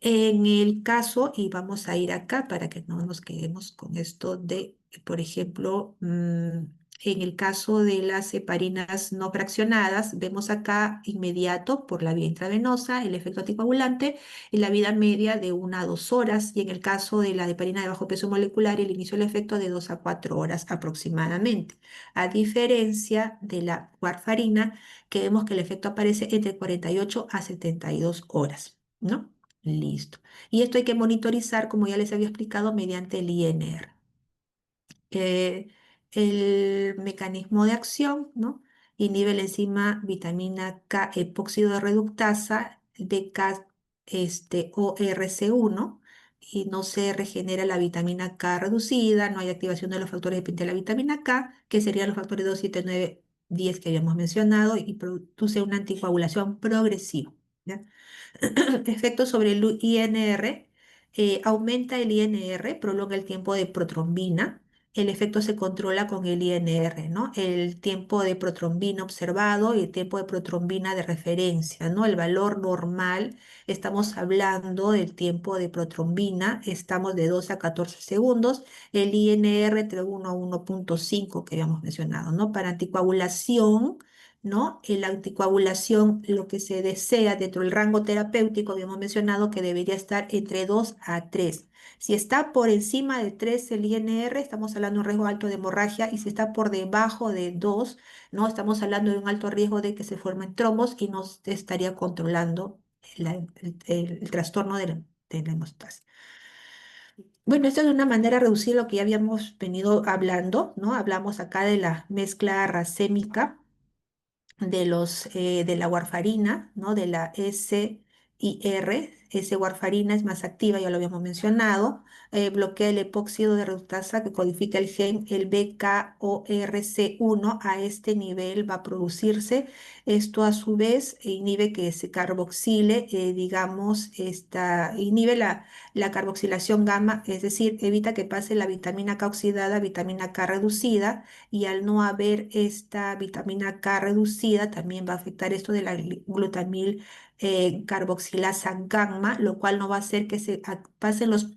En el caso, y vamos a ir acá para que no nos quedemos con esto de, por ejemplo, en el caso de las heparinas no fraccionadas, vemos acá inmediato por la vía intravenosa el efecto anticoagulante y la vida media de 1 a 2 horas, y en el caso de la heparina de bajo peso molecular, el inicio del efecto de 2 a 4 horas aproximadamente, a diferencia de la warfarina, que vemos que el efecto aparece entre 48 a 72 horas, ¿no? Listo. Y esto hay que monitorizar, como ya les había explicado, mediante el INR. Eh, el mecanismo de acción, ¿no? Inhibe la enzima vitamina K epóxido de reductasa BK ORC1, y no se regenera la vitamina K reducida, no hay activación de los factores dependientes de la vitamina K, que serían los factores 2, 7, 9, 10 que habíamos mencionado, y produce una anticoagulación progresiva, ¿ya? Efectos sobre el INR. Aumenta el INR, prolonga el tiempo de protrombina. El efecto se controla con el INR, ¿no? El tiempo de protrombina observado y el tiempo de protrombina de referencia, ¿no? El valor normal, estamos hablando del tiempo de protrombina, estamos de 2 a 14 segundos. El INR entre 1 a 1,5 que habíamos mencionado, ¿no? Para anticoagulación, ¿no? En la anticoagulación, lo que se desea dentro del rango terapéutico, habíamos mencionado que debería estar entre 2 a 3. Si está por encima de 3 el INR, estamos hablando de un riesgo alto de hemorragia, y si está por debajo de 2, ¿no? Estamos hablando de un alto riesgo de que se formen trombos y nos estaría controlando el trastorno de la hemostasia. Bueno, esto es de una manera reducida lo que ya habíamos venido hablando, ¿no? Hablamos acá de la mezcla racémica de la warfarina, ¿no? De la S-I-R. S-warfarina es más activa, ya lo habíamos mencionado. Bloquea el epóxido de reductasa que codifica el gen, el BKORC1. A este nivel va a producirse. Esto a su vez inhibe que se carboxile, digamos, inhibe la carboxilación gamma, es decir, evita que pase la vitamina K oxidada a vitamina K reducida, y al no haber esta vitamina K reducida, también va a afectar esto de la glutamil carboxilasa gamma, lo cual no va a hacer que se pasen los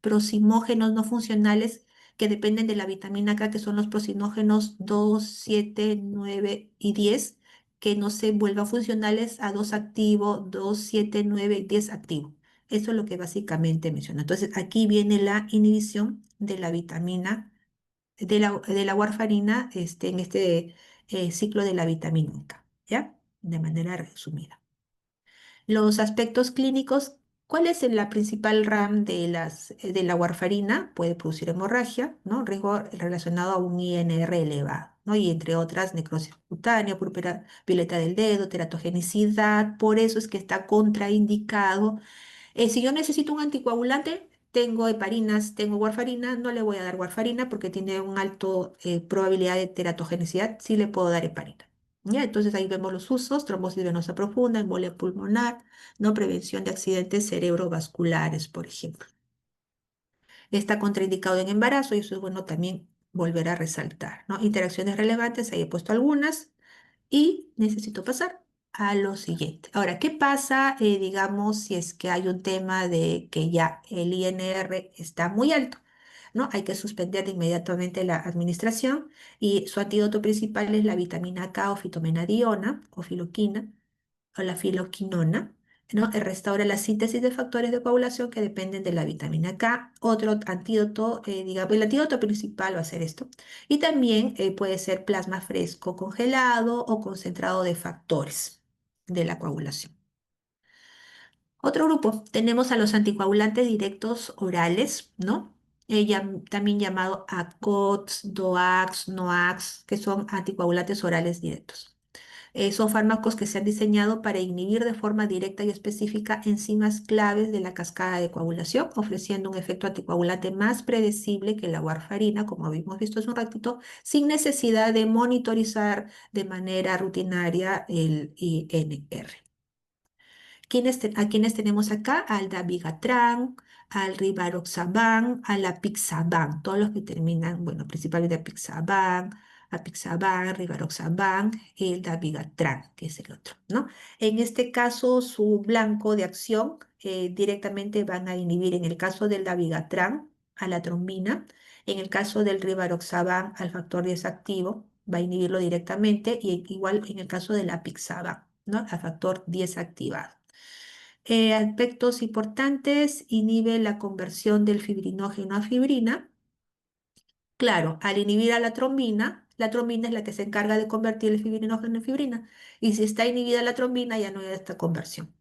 prosimógenos no funcionales que dependen de la vitamina K, que son los prosinógenos 2, 7, 9 y 10, que no se vuelvan funcionales a 2 activo, 2 7 9 10 activo. Eso es lo que básicamente menciona. Entonces, aquí viene la inhibición de la vitamina, de la warfarina en este ciclo de la vitamina K, ¿ya? De manera resumida. Los aspectos clínicos, ¿cuál es la principal RAM de la warfarina? Puede producir hemorragia, ¿no? Riesgo relacionado a un INR elevado, ¿no? Y entre otras, necrosis cutánea, púrpura violeta del dedo, teratogenicidad. Por eso es que está contraindicado. Si yo necesito un anticoagulante, tengo heparinas, tengo warfarina, no le voy a dar warfarina porque tiene una alta probabilidad de teratogenicidad, sí le puedo dar heparina. ¿Ya? Entonces ahí vemos los usos: trombosis venosa profunda, embolia pulmonar, no prevención de accidentes cerebrovasculares, por ejemplo. Está contraindicado en embarazo y eso es bueno también volver a resaltar, ¿no? Interacciones relevantes, ahí he puesto algunas. Y necesito pasar a lo siguiente. Ahora, ¿qué pasa, digamos, si es que hay un tema de que ya el INR está muy alto? ¿No? Hay que suspender inmediatamente la administración y su antídoto principal es la vitamina K o fitomenadiona o filoquina o la filoquinona, ¿no? Restaura la síntesis de factores de coagulación que dependen de la vitamina K. Otro antídoto, digamos, el antídoto principal va a ser esto. Y también puede ser plasma fresco congelado o concentrado de factores de la coagulación. Otro grupo, tenemos a los anticoagulantes directos orales, ¿no? También llamado ACOTS, DOACs, NOACs, que son anticoagulantes orales directos. Son fármacos que se han diseñado para inhibir de forma directa y específica enzimas claves de la cascada de coagulación, ofreciendo un efecto anticoagulante más predecible que la warfarina, como habíamos visto hace un ratito, sin necesidad de monitorizar de manera rutinaria el INR. ¿A quiénes tenemos acá? Al dabigatran, al rivaroxaban, al apixaban, todos los que terminan, bueno, principalmente apixaban, rivaroxaban, el dabigatran, que es el otro, ¿no? En este caso, su blanco de acción directamente van a inhibir, en el caso del dabigatran, a la trombina, en el caso del rivaroxaban, al factor 10 activo, va a inhibirlo directamente, y igual en el caso del apixaban, ¿no? Al factor 10 activado. Aspectos importantes: inhibe la conversión del fibrinógeno a fibrina. Claro, al inhibir a la trombina es la que se encarga de convertir el fibrinógeno en fibrina. Y si está inhibida la trombina, ya no hay esta conversión.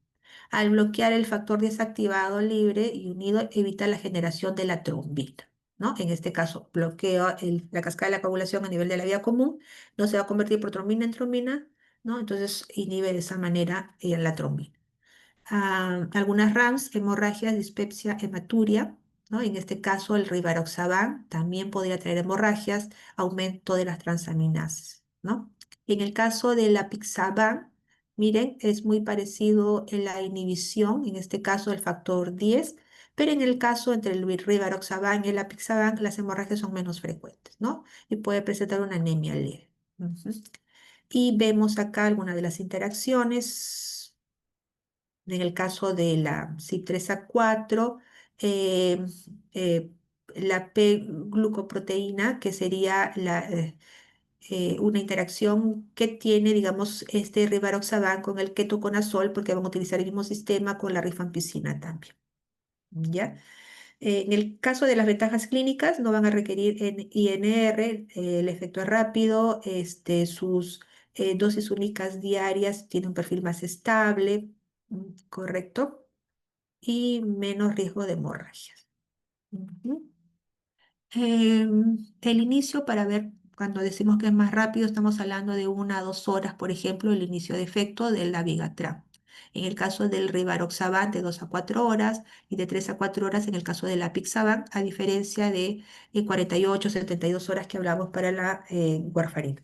Al bloquear el factor desactivado libre y unido, evita la generación de la trombina, ¿no? En este caso, bloquea la cascada de la coagulación a nivel de la vía común, no se va a convertir por trombina en trombina, ¿no? Entonces inhibe de esa manera la trombina. Algunas RAMs, hemorragias, dispepsia, hematuria, ¿no? En este caso, el rivaroxaban también podría traer hemorragias, aumento de las transaminasas, ¿no? En el caso del apixaban, miren, es muy parecido en la inhibición, en este caso el factor 10, pero en el caso entre el rivaroxaban y el apixaban, las hemorragias son menos frecuentes, ¿no? Y puede presentar una anemia leve. Ujú. Y vemos acá algunas de las interacciones. En el caso de la CYP3A4, eh, eh, la P-glucoproteína, que sería una interacción que tiene, digamos, este rivaroxaban con el ketoconazol, porque van a utilizar el mismo sistema con la rifampicina también. ¿Ya? En el caso de las ventajas clínicas, no van a requerir INR, el efecto es rápido, sus dosis únicas diarias tienen un perfil más estable, correcto, y menos riesgo de hemorragias. Ujú. El inicio, para ver, cuando decimos que es más rápido, estamos hablando de 1 a 2 horas, por ejemplo, el inicio de efecto del dabigatran. En el caso del rivaroxaban, de 2 a 4 horas, y de 3 a 4 horas en el caso del apixaban, a diferencia de 48, 72 horas que hablamos para la warfarina.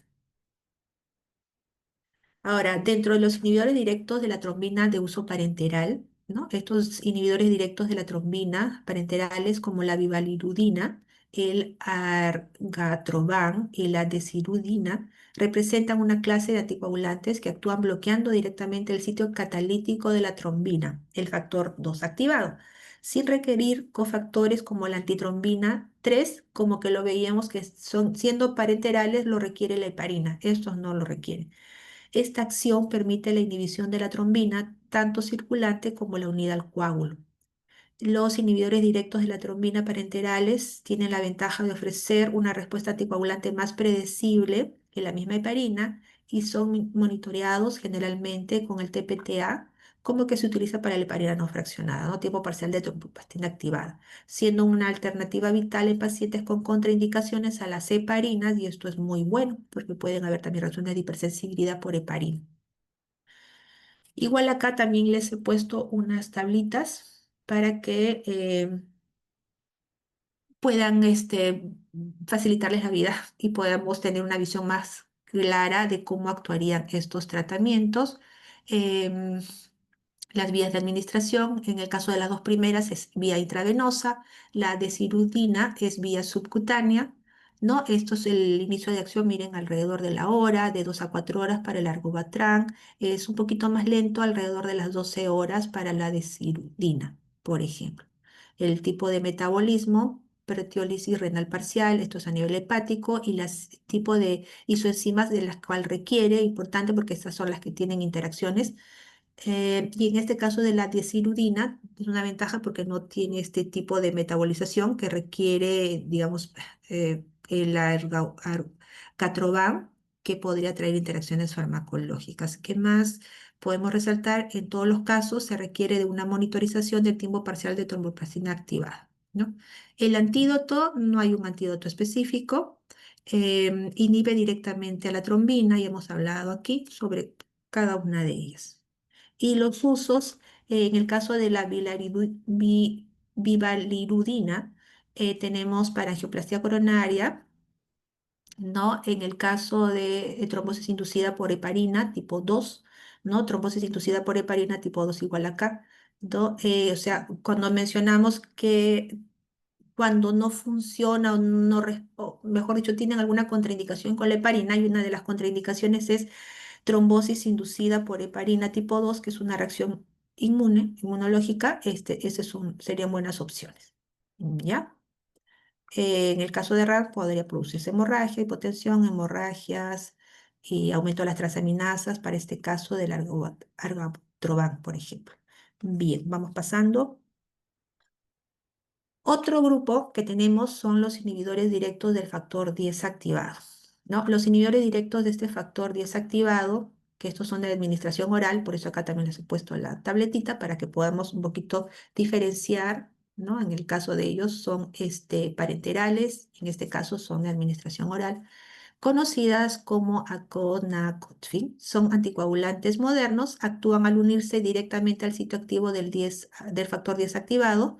Ahora, dentro de los inhibidores directos de la trombina de uso parenteral, ¿no? Estos inhibidores directos de la trombina parenterales, como la vivalirudina, el argatroban y la desirudina, representan una clase de anticoagulantes que actúan bloqueando directamente el sitio catalítico de la trombina, el factor 2 activado, sin requerir cofactores como la antitrombina 3, como que lo veíamos que son, siendo parenterales, lo requiere la heparina. Estos no lo requieren. Esta acción permite la inhibición de la trombina, tanto circulante como la unida al coágulo. Los inhibidores directos de la trombina parenterales tienen la ventaja de ofrecer una respuesta anticoagulante más predecible que la misma heparina y son monitoreados generalmente con el TPTA, como que se utiliza para la heparina no fraccionada, ¿no? Tiempo parcial de tromboplastina activada, siendo una alternativa vital en pacientes con contraindicaciones a las heparinas, y esto es muy bueno porque pueden haber también reacciones de hipersensibilidad por heparina. Igual acá también les he puesto unas tablitas para que puedan facilitarles la vida y podamos tener una visión más clara de cómo actuarían estos tratamientos. Em, las vías de administración, en el caso de las dos primeras, es vía intravenosa, la desirudina es vía subcutánea, ¿no? Esto es el inicio de acción, miren, alrededor de la hora, de 2 a 4 horas para el argobatrán, es un poquito más lento, alrededor de las 12 horas para la desirudina, por ejemplo. El tipo de metabolismo, proteólisis renal parcial, esto es a nivel hepático, y las tipo de isoenzimas de las cuales requiere, importante porque estas son las que tienen interacciones y en este caso de la diaciludina es una ventaja porque no tiene este tipo de metabolización que requiere, digamos, el catroban, que podría traer interacciones farmacológicas. ¿Qué más podemos resaltar? En todos los casos se requiere de una monitorización del tiempo parcial de tromboplastina activada, ¿no? El antídoto, no hay un antídoto específico, inhibe directamente a la trombina y hemos hablado aquí sobre cada una de ellas. Y los usos, en el caso de la bivalirudina, tenemos para angioplastia coronaria, ¿no? En el caso de trombosis inducida por heparina tipo 2, ¿no? Trombosis inducida por heparina tipo 2 igual acá. O sea, cuando mencionamos que cuando no funciona o no, o mejor dicho, tienen alguna contraindicación con la heparina, y una de las contraindicaciones es trombosis inducida por heparina tipo 2, que es una reacción inmunológica, serían buenas opciones. ¿Ya? En el caso de RAR podría producirse hemorragia, hipotensión, hemorragias y aumento de las transaminasas, para este caso del argatroban, por ejemplo. Bien, vamos pasando. Otro grupo que tenemos son los inhibidores directos del factor 10 activado, ¿no? Los inhibidores directos de este factor 10 activado, que estos son de administración oral, por eso acá también les he puesto la tabletita para que podamos un poquito diferenciar, ¿no? En el caso de ellos son parenterales, en este caso son de administración oral, conocidas como aconacotfin. Son anticoagulantes modernos, actúan al unirse directamente al sitio activo del factor 10 activado,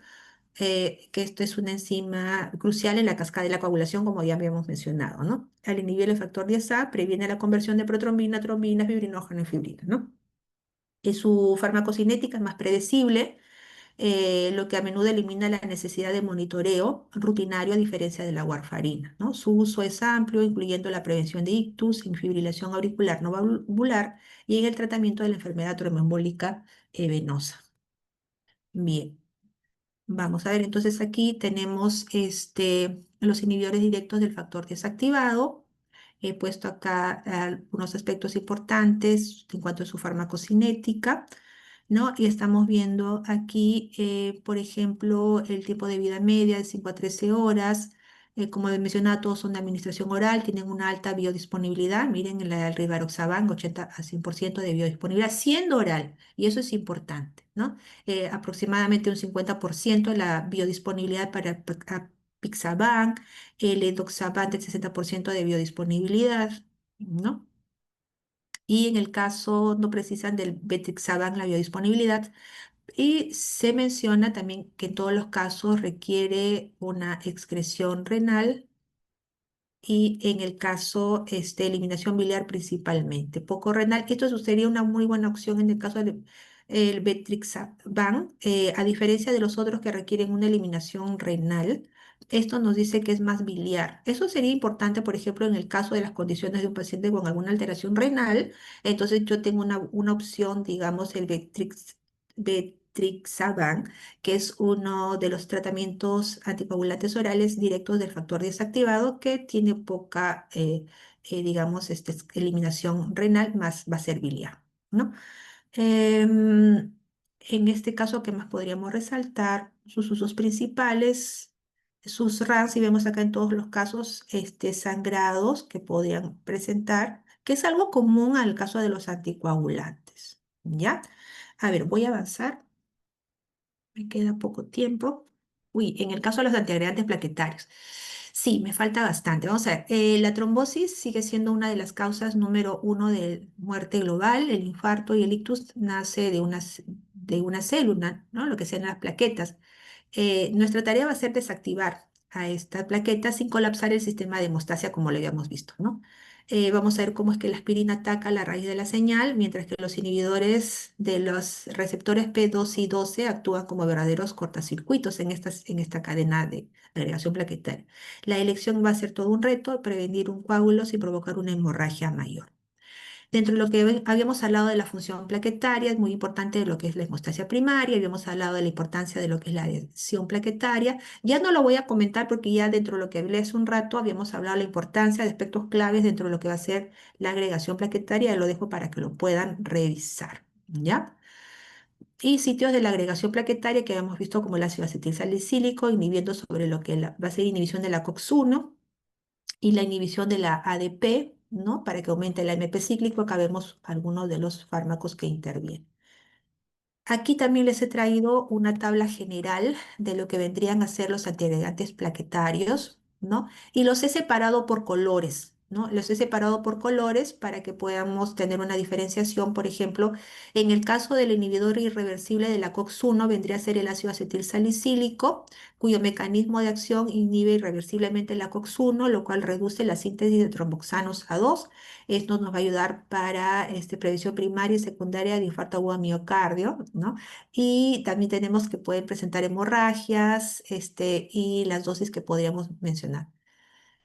que esto es una enzima crucial en la cascada de la coagulación, como ya habíamos mencionado, ¿no? Al inhibir el factor 10A, previene la conversión de protrombina, trombina, fibrinógeno y fibrina, ¿no? Su farmacocinética es más predecible, lo que a menudo elimina la necesidad de monitoreo rutinario a diferencia de la warfarina, ¿no? Su uso es amplio, incluyendo la prevención de ictus, en fibrilación auricular no valvular y en el tratamiento de la enfermedad tromboembólica venosa. Bien. Vamos a ver, entonces aquí tenemos los inhibidores directos del factor desactivado. He puesto acá algunos aspectos importantes en cuanto a su farmacocinética, ¿no? Y estamos viendo aquí, por ejemplo, el tiempo de vida media de 5 a 13 horas. Como he mencionado, todos son de administración oral, tienen una alta biodisponibilidad. Miren, la del Rivaroxaban, 80 a 100% de biodisponibilidad, siendo oral, y eso es importante, ¿no? Aproximadamente un 50% de la biodisponibilidad para Apixaban, el Edoxaban del 60% de biodisponibilidad, ¿no? Y en el caso no precisan del Betrixaban la biodisponibilidad. Y se menciona también que en todos los casos requiere una excreción renal y en el caso eliminación biliar principalmente. Poco renal, esto sería una muy buena opción en el caso del el Betrixaban, a diferencia de los otros que requieren una eliminación renal. Esto nos dice que es más biliar. Eso sería importante, por ejemplo, en el caso de las condiciones de un paciente con alguna alteración renal. Entonces yo tengo una opción, digamos, el Betrixaban, que es uno de los tratamientos anticoagulantes orales directos del factor desactivado, que tiene poca digamos, eliminación renal, más va a ser biliar, ¿no? Em, en este caso, ¿qué más podríamos resaltar? Sus usos principales, sus RAS, y vemos acá en todos los casos sangrados que podrían presentar, que es algo común al caso de los anticoagulantes, ¿ya? A ver, voy a avanzar. Me queda poco tiempo. Uy, en el caso de los antiagregantes plaquetarios. Sí, me falta bastante. Vamos a ver. La trombosis sigue siendo una de las causas número uno de muerte global. El infarto y el ictus nace de una célula, ¿no? Lo que sean las plaquetas. Nuestra tarea va a ser desactivar a esta plaqueta sin colapsar el sistema de hemostasia como lo habíamos visto, ¿no? Vamos a ver cómo es que la aspirina ataca la raíz de la señal, mientras que los inhibidores de los receptores P2 y 12 actúan como verdaderos cortacircuitos en esta cadena de agregación plaquetaria. La elección va a ser todo un reto, prevenir un coágulo sin provocar una hemorragia mayor. Dentro de lo que habíamos hablado de la función plaquetaria, es muy importante lo que es la hemostasia primaria, habíamos hablado de la importancia de lo que es la adhesión plaquetaria. Ya no lo voy a comentar porque ya dentro de lo que hablé hace un rato habíamos hablado de la importancia de aspectos claves dentro de lo que va a ser la agregación plaquetaria. Lo dejo para que lo puedan revisar, ¿ya? Y sitios de la agregación plaquetaria que habíamos visto como el ácido acetilsalicílico, inhibiendo sobre lo que va a ser inhibición de la COX-1 y la inhibición de la ADP, ¿no? Para que aumente el AMP cíclico, acá vemos algunos de los fármacos que intervienen. Aquí también les he traído una tabla general de lo que vendrían a ser los antiagregantes plaquetarios, ¿no? Y los he separado por colores, ¿no? Los he separado por colores para que podamos tener una diferenciación. Por ejemplo, en el caso del inhibidor irreversible de la COX-1 vendría a ser el ácido acetilsalicílico, cuyo mecanismo de acción inhibe irreversiblemente la COX-1, lo cual reduce la síntesis de tromboxanos A2. Esto nos va a ayudar para prevención primaria y secundaria de infarto agudo a miocardio, ¿no? Y también tenemos que pueden presentar hemorragias, y las dosis que podríamos mencionar.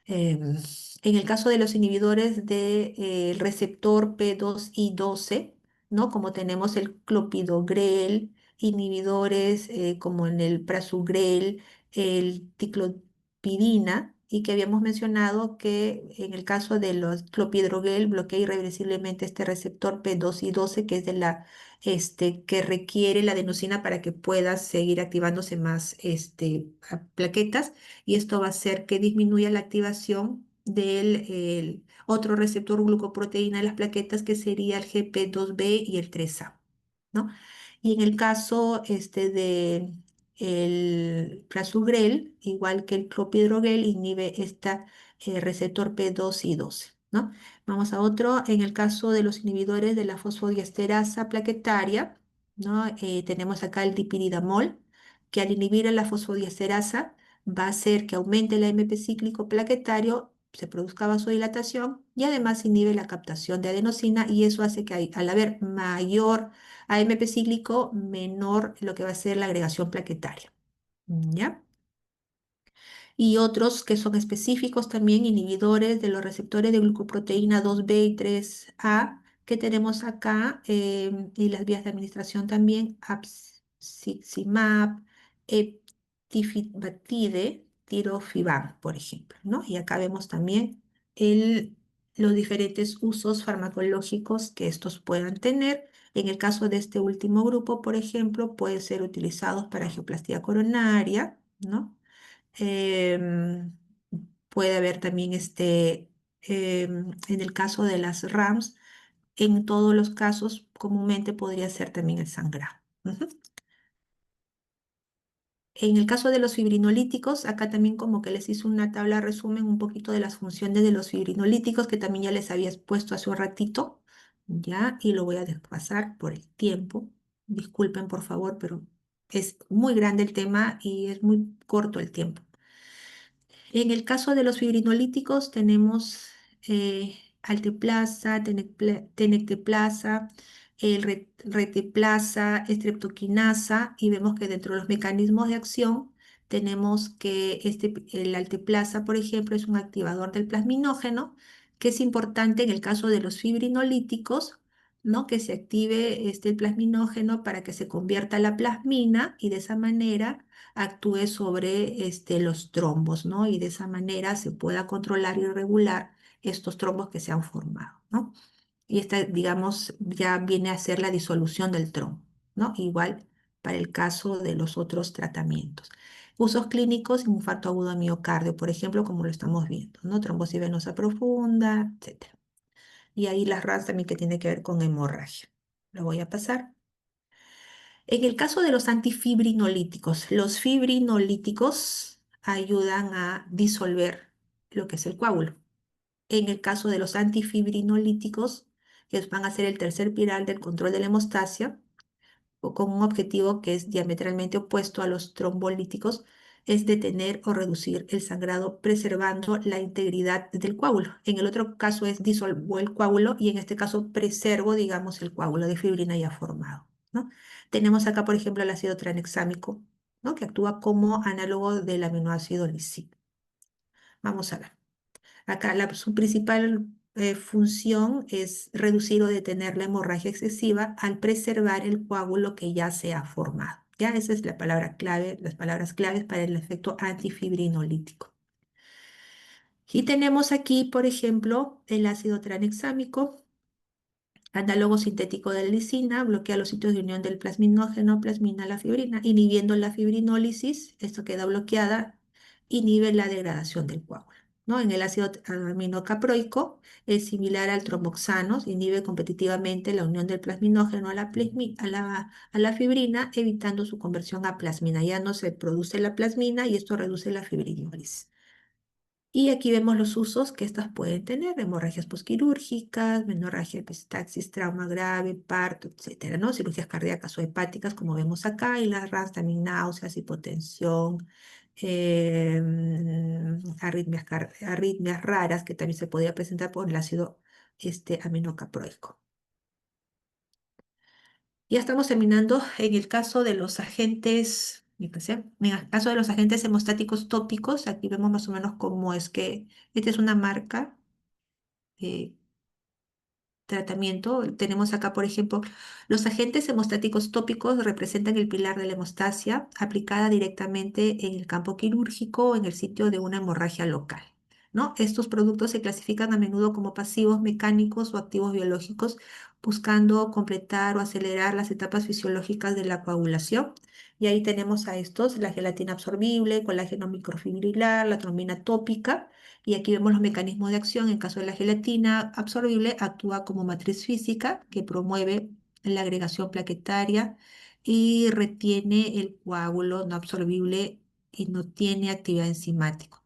Em, en el caso de los inhibidores del receptor P2 y 12, ¿no? Como tenemos el clopidogrel, inhibidores como en el prasugrel, el ticlopidina, y que habíamos mencionado que en el caso de los clopidogrel bloquea irreversiblemente este receptor P2 y 12, que es de que requiere la adenosina para que pueda seguir activándose más plaquetas, y esto va a hacer que disminuya la activación del otro receptor glucoproteína de las plaquetas, que sería el GP2B y el 3A, ¿no? Y en el caso de el prasugrel, igual que el clopidogrel, inhibe esta receptor P2 y 12, ¿no? Vamos a otro. En el caso de los inhibidores de la fosfodiesterasa plaquetaria, ¿no? Tenemos acá el dipiridamol, que al inhibir a la fosfodiesterasa va a hacer que aumente el AMP cíclico plaquetario, se produzca vasodilatación y además inhibe la captación de adenosina, y eso hace que al haber mayor AMP cíclico, menor lo que va a ser la agregación plaquetaria. ¿Ya? Y otros que son específicos también, inhibidores de los receptores de glucoproteína 2B y 3A, que tenemos acá, y las vías de administración también, apsiximab, eptifibatide, tirofiban, por ejemplo, ¿no? Y acá vemos también los diferentes usos farmacológicos que estos puedan tener. En el caso de este último grupo, por ejemplo, pueden ser utilizados para angioplastía coronaria, ¿no? Em, Puede haber también en el caso de las RAMS, en todos los casos comúnmente podría ser también el sangrado. Ujú. En el caso de los fibrinolíticos, acá también como que les hice una tabla resumen un poquito de las funciones de los fibrinolíticos, que también ya les había puesto hace un ratito, ya, y lo voy a desfasar por el tiempo. Disculpen por favor, pero es muy grande el tema y es muy corto el tiempo. En el caso de los fibrinolíticos tenemos alteplasa, tenecteplasa, reteplasa, streptokinasa, y vemos que dentro de los mecanismos de acción tenemos que el alteplasa, por ejemplo, es un activador del plasminógeno, que es importante en el caso de los fibrinolíticos, ¿no? Que se active el plasminógeno para que se convierta a la plasmina y de esa manera actúe sobre los trombos, ¿no? Y de esa manera se pueda controlar y regular estos trombos que se han formado, ¿no? Y esta, digamos, ya viene a ser la disolución del trombo, ¿no? Igual para el caso de los otros tratamientos. Usos clínicos, infarto agudo de miocardio, por ejemplo, como lo estamos viendo, ¿no? Trombosis venosa profunda, etcétera. Y ahí las RAS también que tiene que ver con hemorragia. Lo voy a pasar. En el caso de los antifibrinolíticos, los fibrinolíticos ayudan a disolver lo que es el coágulo. En el caso de los antifibrinolíticos, que van a ser el tercer pilar del control de la hemostasia, o con un objetivo que es diametralmente opuesto a los trombolíticos, es detener o reducir el sangrado preservando la integridad del coágulo. En el otro caso es disolvo el coágulo y en este caso preservo, digamos, el coágulo de fibrina ya formado, ¿no? Tenemos acá, por ejemplo, el ácido tranexámico, ¿no? Que actúa como análogo del aminoácido lisina. Vamos a ver. Acá su principal función es reducir o detener la hemorragia excesiva al preservar el coágulo que ya se ha formado. Ya esa es la palabra clave, las palabras claves para el efecto antifibrinolítico. Y tenemos aquí, por ejemplo, el ácido tranexámico, análogo sintético de la lisina, bloquea los sitios de unión del plasminógeno, plasmina la fibrina, inhibiendo la fibrinólisis, esto queda bloqueada, inhibe la degradación del coágulo, ¿no? En el ácido aminocaproico es similar al tromboxano, inhibe competitivamente la unión del plasminógeno a la fibrina, evitando su conversión a plasmina. Ya no se produce la plasmina y esto reduce la fibrinólisis. Y aquí vemos los usos que estas pueden tener: hemorragias posquirúrgicas, menorragia, epistaxis, trauma grave, parto, etcétera, ¿no? Cirugías cardíacas o hepáticas, como vemos acá, y las RAS también náuseas, hipotensión, arritmias raras que también se podría presentar por el ácido aminocaproico. Ya estamos terminando en el caso de los agentes, en el caso de los agentes hemostáticos tópicos. Aquí vemos más o menos cómo es que esta es una marca de tratamiento. Tenemos acá, por ejemplo, los agentes hemostáticos tópicos representan el pilar de la hemostasia aplicada directamente en el campo quirúrgico o en el sitio de una hemorragia local, ¿no? Estos productos se clasifican a menudo como pasivos mecánicos o activos biológicos, buscando completar o acelerar las etapas fisiológicas de la coagulación. Y ahí tenemos a estos: la gelatina absorbible, colágeno microfibrilar, la trombina tópica. Y aquí vemos los mecanismos de acción. En caso de la gelatina absorbible, actúa como matriz física que promueve la agregación plaquetaria y retiene el coágulo no absorbible y no tiene actividad enzimática.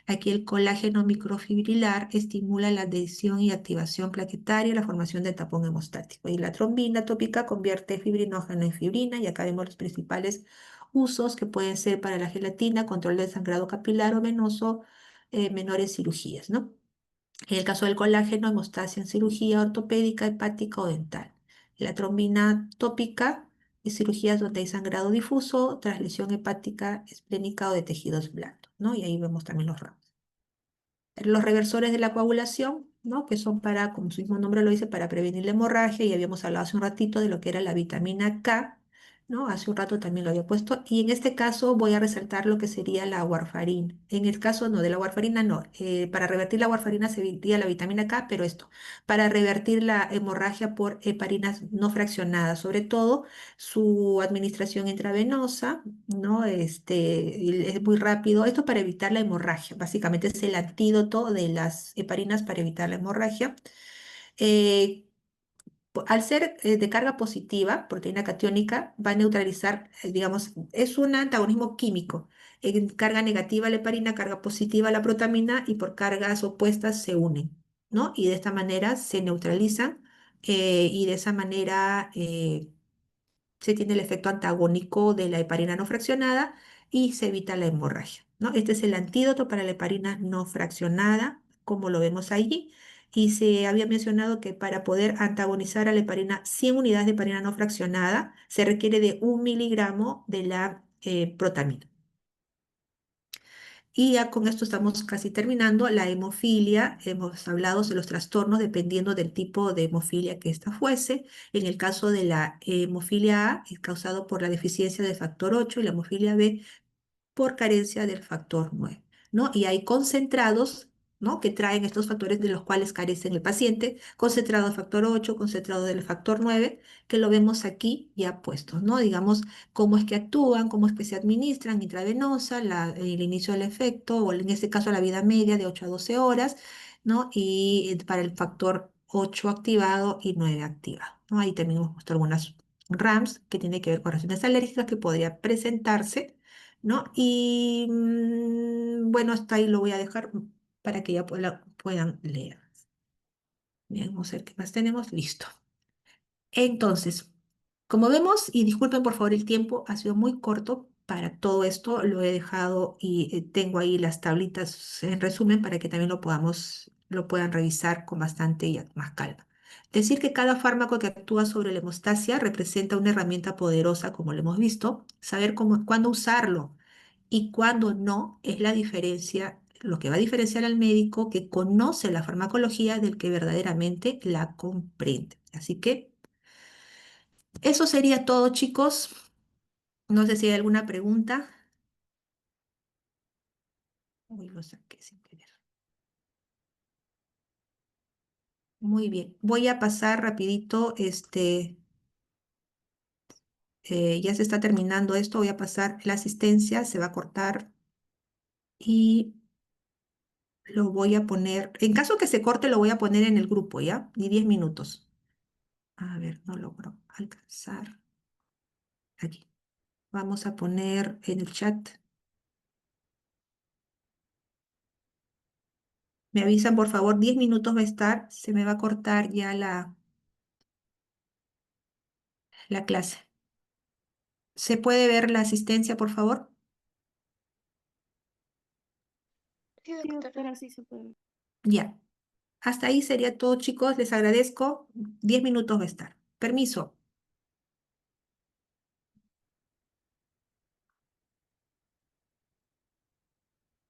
Aquí el colágeno microfibrilar estimula la adhesión y activación plaquetaria y la formación de tapón hemostático. Y la trombina tópica convierte fibrinógeno en fibrina. Y acá vemos los principales usos que pueden ser para la gelatina: control del sangrado capilar o venoso, menores cirugías, ¿no? En el caso del colágeno, hemostasia en cirugía ortopédica, hepática o dental. La trombina tópica y cirugías donde hay sangrado difuso, tras lesión hepática, esplénica o de tejidos blandos, ¿no? Y ahí vemos también los ramos. Los reversores de la coagulación, ¿no? Que son para, como su mismo nombre lo dice, para prevenir la hemorragia. Y habíamos hablado hace un ratito de lo que era la vitamina K, ¿no? Hace un rato también lo había puesto. Y en este caso voy a resaltar lo que sería la warfarina. En el caso, no, de la warfarina no. Para revertir la warfarina se vería la vitamina K, pero esto, para revertir la hemorragia por heparinas no fraccionadas, sobre todo su administración intravenosa, ¿no? Es muy rápido. Esto para evitar la hemorragia. Básicamente es el antídoto de las heparinas para evitar la hemorragia. Eh, Al ser de carga positiva, proteína catiónica, va a neutralizar, digamos, es un antagonismo químico. En carga negativa la heparina, carga positiva la protamina, y por cargas opuestas se unen, ¿no? Y de esta manera se neutralizan, y de esa manera se tiene el efecto antagónico de la heparina no fraccionada y se evita la hemorragia, ¿no? Este es el antídoto para la heparina no fraccionada, como lo vemos allí. Y se había mencionado que para poder antagonizar a la heparina, 100 unidades de heparina no fraccionada, se requiere de 1 miligramo de la protamina. Y ya con esto estamos casi terminando. La hemofilia, hemos hablado de los trastornos dependiendo del tipo de hemofilia que ésta fuese. En el caso de la hemofilia A, es causado por la deficiencia del factor 8, y la hemofilia B por carencia del factor 9, ¿no? Y hay concentrados, ¿no? Que traen estos factores de los cuales carecen el paciente, concentrado del factor 8, concentrado del factor 9, que lo vemos aquí ya puestos, ¿no? Digamos, cómo es que actúan, cómo es que se administran intravenosa, el inicio del efecto, o en este caso la vida media de 8 a 12 horas, ¿no? Y para el factor 8 activado y 9 activado, ¿no? Ahí también hemos puesto algunas RAMs que tienen que ver con reacciones alérgicas que podría presentarse, ¿no? Y bueno, hasta ahí lo voy a dejar para que ya puedan leer. Bien, vamos a ver qué más tenemos. Listo. Entonces, como vemos, y disculpen por favor el tiempo, ha sido muy corto para todo esto, lo he dejado y tengo ahí las tablitas en resumen para que también lo puedan revisar con bastante y más calma. Decir que cada fármaco que actúa sobre la hemostasia representa una herramienta poderosa, como lo hemos visto. Saber cuándo usarlo y cuándo no es la diferencia, lo que va a diferenciar al médico que conoce la farmacología del que verdaderamente la comprende. Así que eso sería todo, chicos. No sé si hay alguna pregunta. Uy, lo saqué sin querer. Muy bien. Voy a pasar rapidito, ya se está terminando esto, voy a pasar la asistencia, se va a cortar y lo voy a poner, en caso que se corte, lo voy a poner en el grupo, ¿ya? Ni 10 minutos. A ver, no logro alcanzar. Aquí. Vamos a poner en el chat. Me avisan, por favor, 10 minutos va a estar, se me va a cortar ya la clase. ¿Se puede ver la asistencia, por favor? Sí, doctora, sí se puede. Ya. Hasta ahí sería todo, chicos. Les agradezco. 10 minutos va a estar. Permiso.